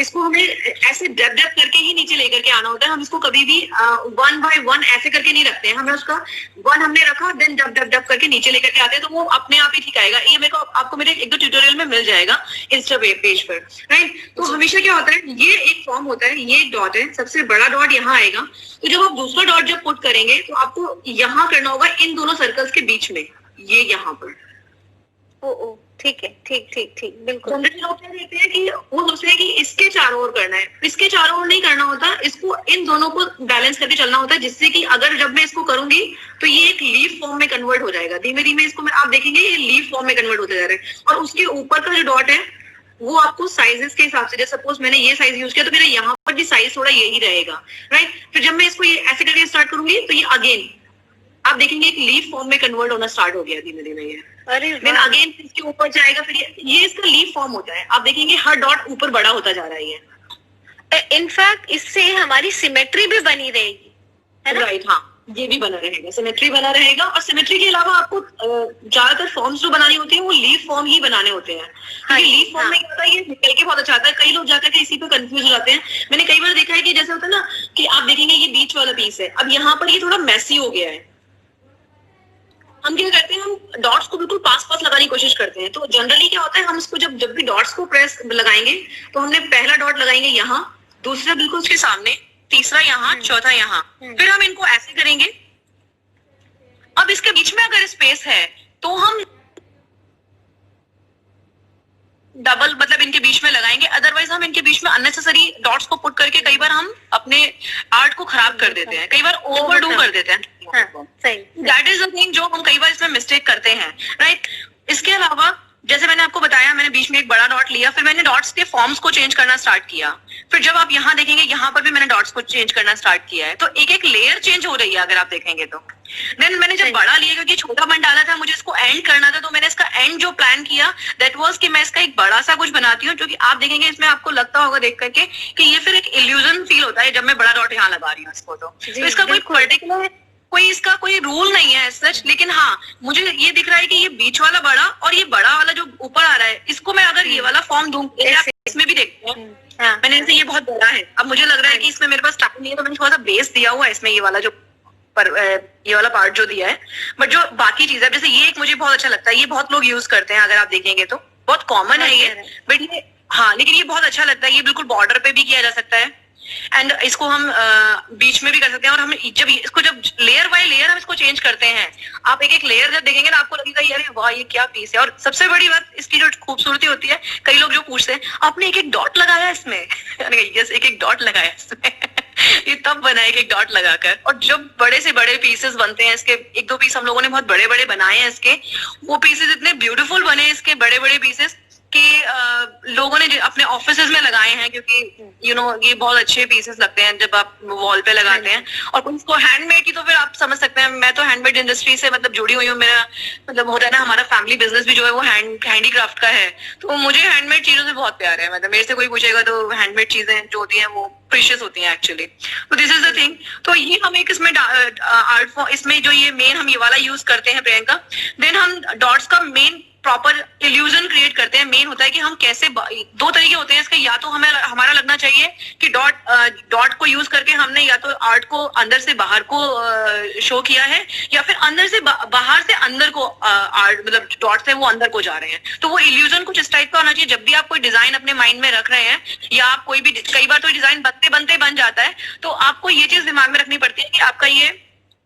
इसको हमें ऐसे डब डब करके ही नीचे लेकर के आना होता है। हम इसको कभी भी 1 बाय 1 ऐसे करके नहीं रखते हैं। हमें उसका 1 हमने रखा, देन डब डब डब करके नीचे लेकर के आते हैं, तो वो अपने आप ही ठीक आएगा। ये मेरे को आपको मेरे 1-2 ट्यूटोरियल में मिल जाएगा इंस्टा पेज पर, राइट? तो हमेशा क्या होता है, ये एक फॉर्म होता है, ये एक डॉट है, सबसे बड़ा डॉट यहाँ आएगा। तो जब आप दूसरा डॉट जब पुट करेंगे तो आपको यहाँ करना होगा इन दोनों सर्कल्स के बीच में, ये यहाँ पर। ओ ठीक है, ठीक, बिल्कुल। जनरली लोग क्या कहते हैं कि वो सोचते हैं कि इसके चारों ओर करना है, इसके चारों ओर नहीं करना होता, इसको इन दोनों को बैलेंस करके चलना होता है, जिससे कि अगर जब मैं इसको करूंगी तो ये एक लीफ फॉर्म में कन्वर्ट हो जाएगा। धीमे धीमे इसको आप देखेंगे ये लीफ फॉर्म में कन्वर्ट होते जा रहे हैं। और उसके ऊपर का जो डॉट है वो आपको साइजेस के हिसाब से, जैसे सपोज मैंने ये साइज यूज किया तो मेरा यहाँ पर भी साइज थोड़ा यही रहेगा, राइट? फिर जब मैं इसको ये ऐसे करके स्टार्ट करूंगी तो ये अगेन आप देखेंगे एक लीफ फॉर्म में कन्वर्ट होना स्टार्ट हो गया धीमे धीमे ये। अरे देन अगेन इसके ऊपर जाएगा, फिर ये इसका लीफ फॉर्म होता है। आप देखेंगे हर डॉट ऊपर बड़ा होता जा रहा है ये। इनफैक्ट इससे हमारी सिमेट्री भी बनी रहेगी, है ना? राइट, हाँ, ये भी बना रहेगा, सिमेट्री बना रहेगा। और सिमेट्री के अलावा आपको ज्यादातर फॉर्म्स जो बनानी होती है वो लीफ फॉर्म ही बनाने होते हैं। क्योंकि लीफ फॉर्म में क्या होता है, ये निकल के बहुत अच्छा आता है। कई लोग जाकर के इसी पे कंफ्यूज हो जाते हैं। मैंने कई बार देखा है कि जैसे होता है ना कि आप देखेंगे ये बीच वाला पीस है, अब यहाँ पर ये थोड़ा मैसी हो गया है। हम क्या करते हैं, हम डॉट्स को बिल्कुल पास पास लगाने की कोशिश करते हैं। तो जनरली क्या होता है, हम इसको जब भी डॉट्स को प्रेस लगाएंगे तो हमने पहला डॉट लगाएंगे यहाँ, दूसरा बिल्कुल उसके सामने, तीसरा यहाँ, चौथा यहाँ, फिर हम इनको ऐसे करेंगे। अब इसके बीच में अगर स्पेस है तो हम डबल मतलब इनके बीच में लगाएंगे, अदरवाइज हम इनके बीच में अननेसेसरी डॉट्स को पुट करके कई बार हम अपने आर्ट को खराब कर देते हैं, कई बार ओवरडू कर देते हैं। दैट इज द थिंग जो हम कई बार इसमें मिस्टेक करते हैं, राइट? इसके अलावा जैसे मैंने आपको बताया, मैंने बीच में एक बड़ा डॉट लिया, फिर मैंने डॉट्स के फॉर्म्स को चेंज करना स्टार्ट किया। फिर जब आप यहाँ देखेंगे, यहाँ पर भी मैंने डॉट्स को चेंज करना स्टार्ट किया है। तो एक एक लेयर चेंज हो रही है अगर आप देखेंगे तो। देन मैंने जब बड़ा लिया, क्योंकि छोटा बन डाला था, मुझे इसको एंड करना था, तो मैंने इसका एंड जो प्लान किया दैट वाज कि मैं इसका एक बड़ा सा कुछ बनाती हूँ, जो कि आप देखेंगे इसमें आपको लगता होगा देख करके कि ये फिर एक इल्यूजन फील होता है जब मैं बड़ा डॉट यहाँ लगा रही हूँ इसको। तो इसका कोई पर्टिकुलर इसका कोई रूल नहीं है सच, लेकिन हाँ मुझे ये दिख रहा है कि ये बीच वाला बड़ा और ये बड़ा वाला जो ऊपर आ रहा है, इसको मैं अगर ये वाला फॉर्म दूं, इसमें भी देखते हैं मैंने इसे, ये बहुत बड़ा है। अब मुझे लग रहा है कि इसमें मेरे पास टाइम नहीं है, तो मैंने थोड़ा सा बेस दिया हुआ है इसमें, ये वाला जो ये वाला पार्ट जो दिया है। बट जो बाकी चीज है, जैसे ये एक मुझे बहुत अच्छा लगता है, ये बहुत लोग यूज करते हैं, अगर आप देखेंगे तो बहुत कॉमन है ये, बट ये हाँ, लेकिन ये बहुत अच्छा लगता है। ये बिल्कुल बॉर्डर पे भी किया जा सकता है एंड इसको हम बीच में भी कर सकते हैं। और हम जब इसको जब लेयर बाय लेयर हम इसको चेंज करते हैं, आप एक एक लेयर जब देखेंगे ना, आपको लगेगा यार वाह ये क्या पीस है। और सबसे बड़ी बात इसकी जो खूबसूरती होती है, कई लोग जो पूछते हैं आपने एक एक डॉट लगाया इसमें, यस एक एक डॉट लगाया इसमें ये तब बना है एक डॉट लगाकर। और जब बड़े से बड़े पीसेस बनते हैं इसके, 1-2 पीस हम लोगों ने बहुत बड़े बड़े बनाए हैं इसके, वो पीसेस इतने ब्यूटीफुल बने इसके बड़े बड़े पीसेस कि लोगों ने अपने ऑफिसेज में लगाए हैं, क्योंकि यू नो ये बहुत अच्छे पीसेस लगते हैं जब आप वॉल पे लगाते हैं। और उसको हैंडमेड की तो फिर आप समझ सकते हैं, मैं तो हैंडमेड इंडस्ट्री से मतलब जुड़ी हुई हूँ। मेरा मतलब होता है ना, हमारा फैमिली बिजनेस भी जो है वो हैंडीक्राफ्ट का है, तो मुझे हैंडमेड चीजों से बहुत प्यार है। मतलब मेरे से कोई पूछेगा तो हैंडमेड चीजें जो होती हैं वो प्रीशियस होती हैं एक्चुअली। तो दिस इज द थिंग। तो ये हम एक इसमें आर्ट फॉर्म, इसमें जो ये मेन हम ये वाला यूज करते हैं प्रियंका। देन हम डॉट्स का मेन प्रॉपर इल्यूजन क्रिएट करते हैं। मेन होता है कि हम कैसे, 2 तरीके होते हैं इसके, या तो हमें हमारा लगना चाहिए कि डॉट को यूज करके हमने या तो आर्ट को अंदर से बाहर को शो किया है, या फिर अंदर से बाहर से अंदर को आर्ट मतलब डॉट्स है वो अंदर को जा रहे हैं। तो वो इल्यूजन कुछ इस टाइप का होना चाहिए। जब भी आप कोई डिजाइन अपने माइंड में रख रहे हैं, या आप कोई भी, कई बार तो डिजाइन बनते बनते बन जाता है, तो आपको ये चीज दिमाग में रखनी पड़ती है कि आपका ये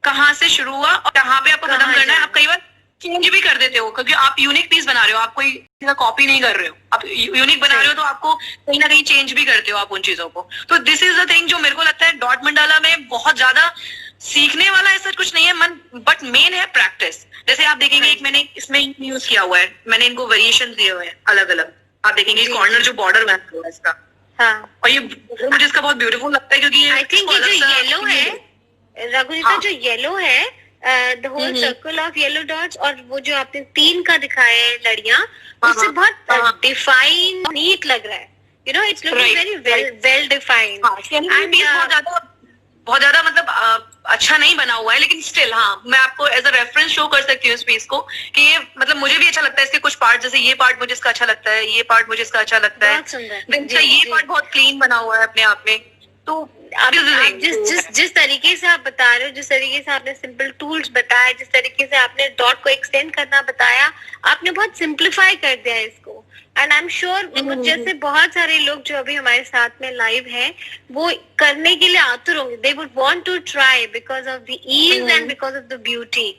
कहाँ से शुरू हुआ और कहाँ पे आपको खत्म करना है। आप कई बार चेंज भी कर देते हो, क्योंकि आप यूनिक पीस बना रहे हो, आप कोई का कॉपी नहीं कर रहे हो, आप यूनिक बना रहे हो, तो आपको कहीं ना कहीं चेंज भी करते हो आप उन चीजों को। तो दिस इज द थिंग जो मेरे को लगता है डॉट मंडाला में बहुत ज्यादा सीखने वाला ऐसा कुछ नहीं है मन, बट मेन है प्रैक्टिस। जैसे आप देखेंगे एक मैंने इसमें यूज किया हुआ है, मैंने इनको वेरिएशन दिए हुए हैं अलग अलग, आप देखेंगे कॉर्नर जो बॉर्डर बना हुआ है इसका, हाँ, और ये मुझे इसका बहुत ब्यूटीफुल लगता है क्योंकि आई थिंक ये जो येलो है रघुनीता, जो येलो है the whole circle of yellow dots, और वो जो आपने 3 का दिखाया है लड़ियां, उससे बहुत डिफाइन नीट लग रहा है, you know it's looking very well defined. बहुत ज्यादा मतलब अच्छा नहीं बना हुआ है, लेकिन स्टिल हाँ मैं आपको एज अ रेफरेंस शो कर सकती हूँ इस पीस को कि ये मतलब मुझे भी अच्छा लगता है। इसके कुछ पार्ट, जैसे ये पार्ट मुझे इसका अच्छा लगता है, ये पार्ट मुझे इसका अच्छा लगता है, ये पार्ट बहुत क्लीन बना हुआ है अपने आप में। तो आप जिस तरीके से आप बता रहे हो, जिस तरीके से आपने सिंपल टूल्स बताया, जिस तरीके से आपने डॉट को एक्सटेंड करना बताया, आपने बहुत सिंप्लीफाई कर दिया है इसको। एंड आई एम श्योर जैसे बहुत सारे लोग जो अभी हमारे साथ में लाइव हैं, वो करने के लिए आतुर होंगे, they would want to try because of the ease and because of the beauty.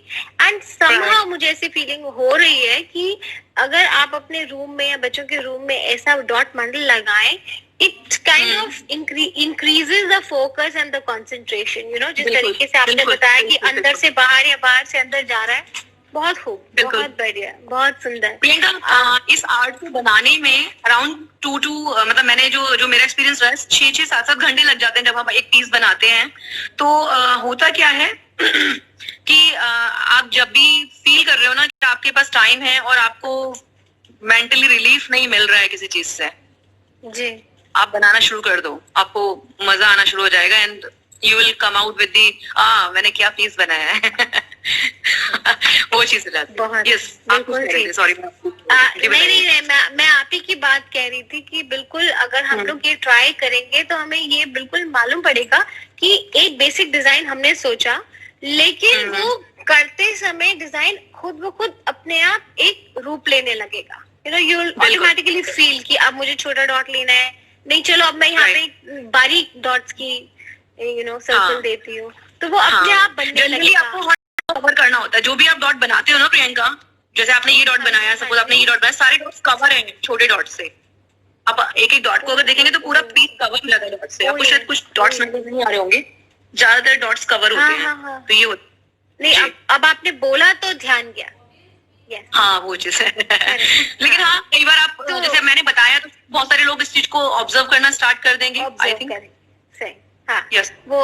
And somehow मुझे ऐसी फीलिंग हो रही है कि अगर आप अपने रूम में या बच्चों के रूम में ऐसा डॉट मंडल लगाएं, it kind of increases the focus and the concentration, you know, जिस तरीके से आपने बताया कि अंदर से बाहर या बाहर से अंदर जा रहा है, बहुत खूब, बहुत बढ़िया, बहुत सुंदर। प्रियंका, इस आर्ट को बनाने में अराउंड 2 मतलब मैंने जो मेरा एक्सपीरियंस रहा है 6 7 घंटे लग जाते हैं जब हम एक पीस बनाते हैं। तो होता क्या है कि आप जब भी फील कर रहे हो ना कि आपके पास टाइम है और आपको मेंटली रिलीफ नहीं मिल रहा है किसी चीज से, जी, आप बनाना शुरू कर दो, आपको मजा आना शुरू हो जाएगा and you will come out with the मैंने क्या पीस बनाया है। वो चीज सॉरी नहीं, मैं आप ही की बात कह रही थी कि बिल्कुल अगर हम लोग ये ट्राई करेंगे तो हमें ये बिल्कुल मालूम पड़ेगा कि एक बेसिक डिजाइन हमने सोचा, लेकिन वो करते समय डिजाइन खुद ब खुद अपने आप एक रूप लेने लगेगा। You know you automatically feel कि अब मुझे छोटा डॉट लेना है, नहीं चलो अब मैं यहाँ पे बारीक डॉट्स की यू नो सर्कल देती हूँ, तो वो अपने आप बनने लगेगा। आपको कवर करना होता है जो भी आप डॉट बनाते हो ना प्रियंका, जैसे आपने ये डॉट बनाया, सपोज आपने ये डॉट बनाया, सारे डॉट्स कवर हैं छोटे डॉट से। आप एक डॉट को अगर देखेंगे तो पूरा पीस कवर लगा डॉट से, आपको शायद कुछ डॉट्स नजर नहीं आ रहे होंगे, ज्यादातर डॉट्स कवर होते हैं। तो ये होता नहीं, अब आपने बोला तो ध्यान गया। हाँ वो चीज है। लेकिन हाँ कई बार आप तो, जैसे मैंने बताया तो बहुत सारे लोग इस चीज को ऑब्जर्व करना स्टार्ट कर देंगे, आई थिंक। सही, हाँ, वो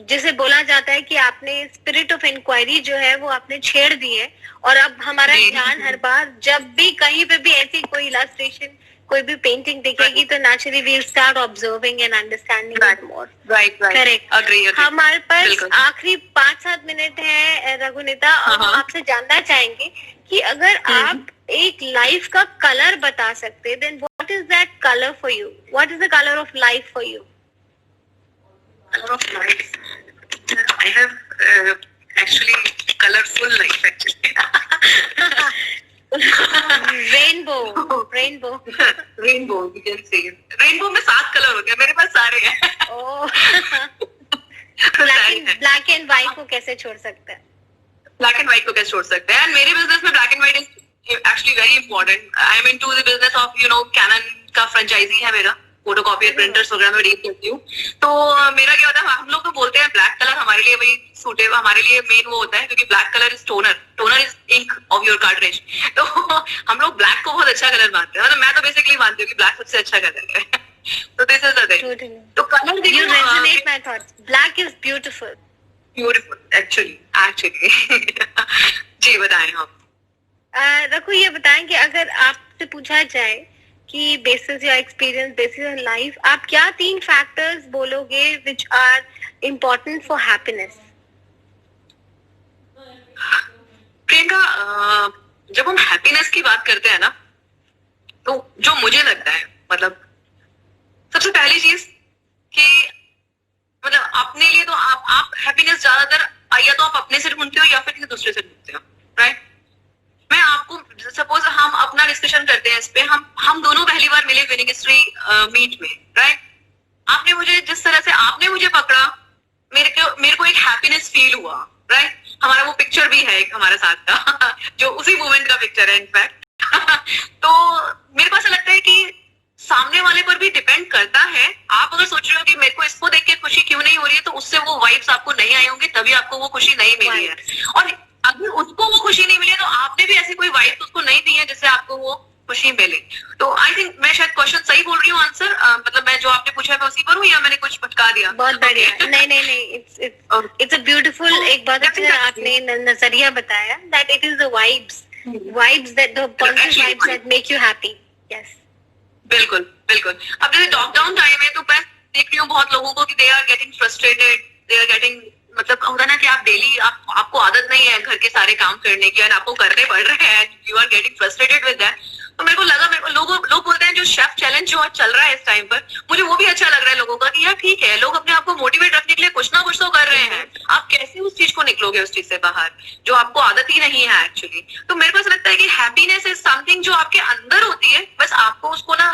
जिसे बोला जाता है कि आपने स्पिरिट ऑफ इंक्वायरी जो है वो आपने छेड़ दी है, और अब हमारा ध्यान हर बार जब भी कहीं पे भी ऐसी कोई इलस्ट्रेशन, कोई भी पेंटिंग दिखेगी तो naturally we will start observing and understanding it more. Right, correct, agree. हमारे पास आखिरी 5-7 मिनट है रघुनीता, और हम आपसे जानना चाहेंगे कि अगर आप एक लाइफ का कलर बता सकते, then what is that colour for you? What is the colour of life for you? Color of life. I have actually colorful life actually. Rainbow. Rainbow, you can say. Rainbow में 7 colour होते हैं, मेरे पास सारे हैं। Black and white को कैसे छोड़ सकते हैं? ब्लैक एंड व्हाइट को कैसे छोड़ सकते हैं? मेरे बिजनेस में black and white is actually very important. I am into the business of Canon का फ्रेंचाइजी है मेरा, फोटोकॉपी प्रिंटर्स वगैरह में डील करती हूँ। तो मेरा क्या होता है, हम लोग तो बोलते हैं ब्लैक कलर हमारे लिए वही सूटेबल, हमारे लिए मेन वो होता है क्योंकि black colour is toner is ink of your cartridge. तो हम लोग ब्लैक को बहुत अच्छा कलर मानते हैं, मतलब मैं तो बेसिकली मानती हूँ कि ब्लैक सबसे अच्छा कलर है। तो दिस इज द थिंग। तो colour you resonate my thoughts. Black is beautiful. Actually जी बताएं हम। रघु ये बताएं कि अगर आपसे पूछा जाए कि basis your experience, basis your life, आप क्या 3 फैक्टर्स बोलोगे which are important for happiness? Priyanka, जब हम हैप्पीनेस की बात करते हैं ना, तो जो मुझे लगता है, मतलब सबसे पहली चीज कि मतलब अपने लिए तो आप हैप्पीनेस ज्यादातर या तो आप अपने से ढूंढते हो या फिर किसी दूसरे से ढूंढते हो, राइट? मैं आपको सपोज हम अपना डिस्कशन करते हैं इस पे, हम दोनों पहली बार मिले विनिंग हिस्ट्री मीट में, राइट? आपने मुझे जिस तरह से आपने मुझे पकड़ा, मेरे को एक हैप्पीनेस फील हुआ, राइट? हमारा वो पिक्चर भी है एक हमारे साथ का जो उसी मोमेंट का पिक्चर है इनफैक्ट। तो मेरे को ऐसा लगता है कि सामने वाले पर भी डिपेंड करता है। आप अगर सोच रहे हो कि मेरे को इसको देख के खुशी क्यों नहीं हो रही है, तो उससे वो वाइब्स आपको नहीं आई होंगी, तभी आपको वो खुशी नहीं मिली है। और अगर उसको वो खुशी नहीं मिली है, तो आपने भी ऐसी कोई वाइब्स उसको नहीं दी है जिससे आपको वो खुशी मिले। तो आई थिंक मैं शायद क्वेश्चन सही बोल रही हूँ, आंसर मतलब मैं जो आपने पूछा है मैं उसी पर हूँ, या मैंने कुछ भटका दिया? बहुत बढ़िया। नहीं, इट्स अ ब्यूटीफुल, एक बहुत अच्छा आपने नजरिया बताया, that it is the vibes that the positive vibes that make you happy. Yes, बिल्कुल बिल्कुल। अब जैसे लॉकडाउन टाइम है, तो मैं देख रही हूँ बहुत लोगों को कि they are getting frustrated, they are getting, मतलब होता ना कि आप डेली आपको आदत नहीं है घर के सारे काम करने की, और आपको करने पड़ रहे हैं, you are getting frustrated with that. तो मेरे को लगा, लोग बोलते हैं जो शेफ चैलेंज जो चल रहा है इस टाइम पर, मुझे वो भी अच्छा लग रहा है लोगों का कि यार ठीक है, लोग अपने आप को मोटिवेट रखने के लिए कुछ ना कुछ तो कर रहे हैं। आप कैसे उस चीज को निकलोगे, उस चीज से बाहर जो आपको आदत ही नहीं है एक्चुअली। तो मेरे को ऐसा लगता है कि हैप्पीनेस इज समथिंग जो आपके अंदर होती है, बस आपको उसको ना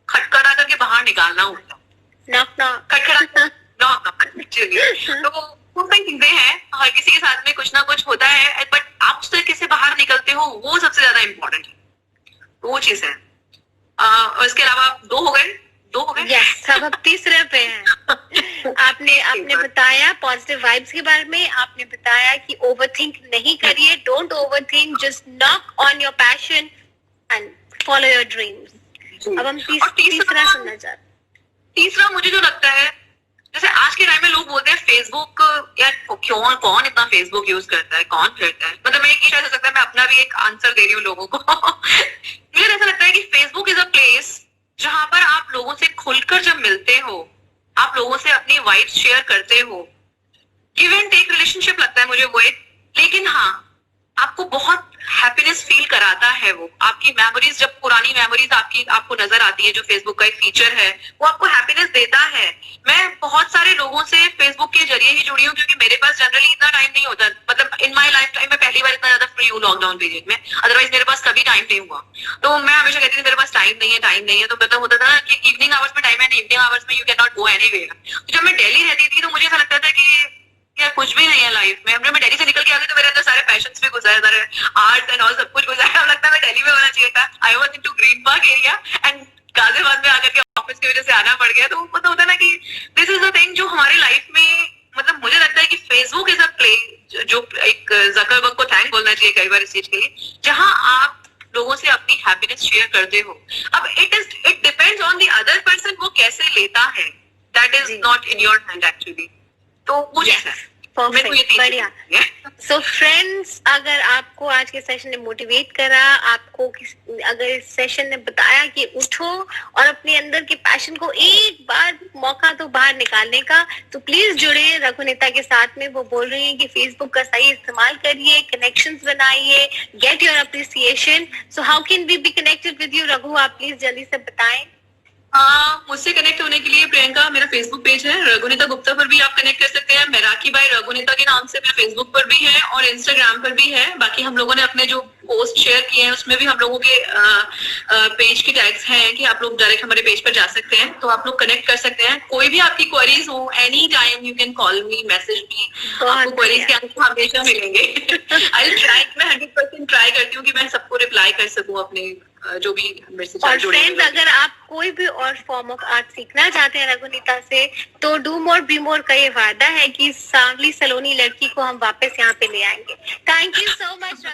खटखटा करके बाहर निकालना होता है। तो चीजें हैं, हर किसी के साथ में कुछ ना कुछ होता है, बट आप उससे कैसे बाहर निकलते हो वो सबसे ज्यादा इम्पोर्टेंट है। वो चीज है। और इसके अलावा दो हो गए। यस, अब आप तीसरे पे हैं। आपने बताया पॉजिटिव वाइब्स के बारे में, आपने बताया कि ओवरथिंक नहीं करिए, don't overthink, just knock on your passion and follow your dreams. अब हम तीसरा सुनना चाहते हैं। तीसरा मुझे जो लगता है, जैसे आज के टाइम में लोग बोलते हैं फेसबुक, यार कौन इतना फेसबुक यूज करता है, कौन करता है, मतलब मैं एक ही हो सकता है, मैं अपना भी एक आंसर दे रही हूँ लोगों को। मुझे ऐसा लगता है कि फेसबुक इज अ प्लेस जहां पर आप लोगों से खुलकर जब मिलते हो, आप लोगों से अपनी वाइब्स शेयर करते हो, गिव एंड टेक रिलेशनशिप लगता है मुझे वो एक। लेकिन हाँ, आपको बहुत हैप्पीनेस फील कराता है वो, आपकी मेमोरीज, जब पुरानी मेमोरीज आपको नजर आती है, जो फेसबुक का एक फीचर है, वो आपको हैप्पीनेस देता है। मैं बहुत सारे लोगों से फेसबुक के जरिए ही जुड़ी हूँ, क्योंकि मेरे पास जनरली इतना टाइम नहीं होता, मतलब इन माई लाइफ टाइम में पहली बार इतना ज्यादा फ्री हूँ लॉकडाउन पीरियड में, अदरवाइज मेरे पास कभी टाइम नहीं हुआ। तो मैं हमेशा कहती थी मेरे पास टाइम नहीं है, तो मतलब होता था ना कि इवनिंग आवर्स में टाइम है, इवनिंग आवर्स में you can not go anywhere. तो जब मैं दिल्ली रहती थी, तो मुझे ऐसा लगता था कि यार कुछ भी नहीं है लाइफ में। मैं दिल्ली से निकल के आ गई, तो मेरे अंदर सारे पैशंस भी गुजरे, सारे आर्ट्स एंड ऑल सब कुछ गुजरा। लगता है मैं दिल्ली में होना चाहिए था। I was into green park area and Ghaziabad में आकर के ऑफिस की वजह से आना पड़ गया। तो मतलब होता है ना कि दिस इज द थिंग जो हमारी लाइफ में, मतलब मुझे लगता है कि फेसबुक इज अ प्ले, जो एक जकरबर्ग को थैंक बोलना चाहिए कई बार इस चीज के लिए, जहां आप लोगों से अपनी हैप्पीनेस शेयर करते हो। अब it depends on the other person, वो कैसे लेता है, that is not in your hand actually. तो वो चीज है। परफेक्ट, बढ़िया। सो फ्रेंड्स, अगर आपको आज के सेशन ने मोटिवेट करा, आपको अगर इस सेशन ने बताया कि उठो और अपने अंदर के पैशन को एक बार मौका तो बाहर निकालने का, तो प्लीज जुड़े रघुनीता के साथ में। वो बोल रही है कि फेसबुक का सही इस्तेमाल करिए, कनेक्शंस बनाइए, get your appreciation. So how can we be connected with you Raghu? आप प्लीज जल्दी से बताएं। मुझसे कनेक्ट होने के लिए प्रियंका, मेरा फेसबुक पेज है रघुनीता गुप्ता, पर भी आप कनेक्ट कर सकते हैं। मैराकी बाई रघुनीता के नाम से मेरा फेसबुक पर भी है और इंस्टाग्राम पर भी है। बाकी हम लोगों ने अपने जो पोस्ट शेयर किए हैं उसमें भी हम लोगों के पेज की टैग्स हैं कि आप लोग डायरेक्ट हमारे पेज पर जा सकते हैं, तो आप लोग कनेक्ट कर सकते हैं। कोई भी आपकी क्वेरीज हो, any time you can call me, message me, आपको क्वेरीज के आंसर हमेशा मिलेंगे। आई ट्राई, मैं 100% ट्राई करती हूँ कि मैं सबको रिप्लाई कर सकूँ अपने जो भी मेरे से जुड़े। फ्रेंड्स, अगर आप कोई भी और फॉर्म ऑफ आर्ट सीखना चाहते हैं रघुनीता से, तो डू मोर बी मोर का ये वादा है कि सांवली सलोनी लड़की को हम वापस यहाँ पे ले आएंगे। Thank you so much.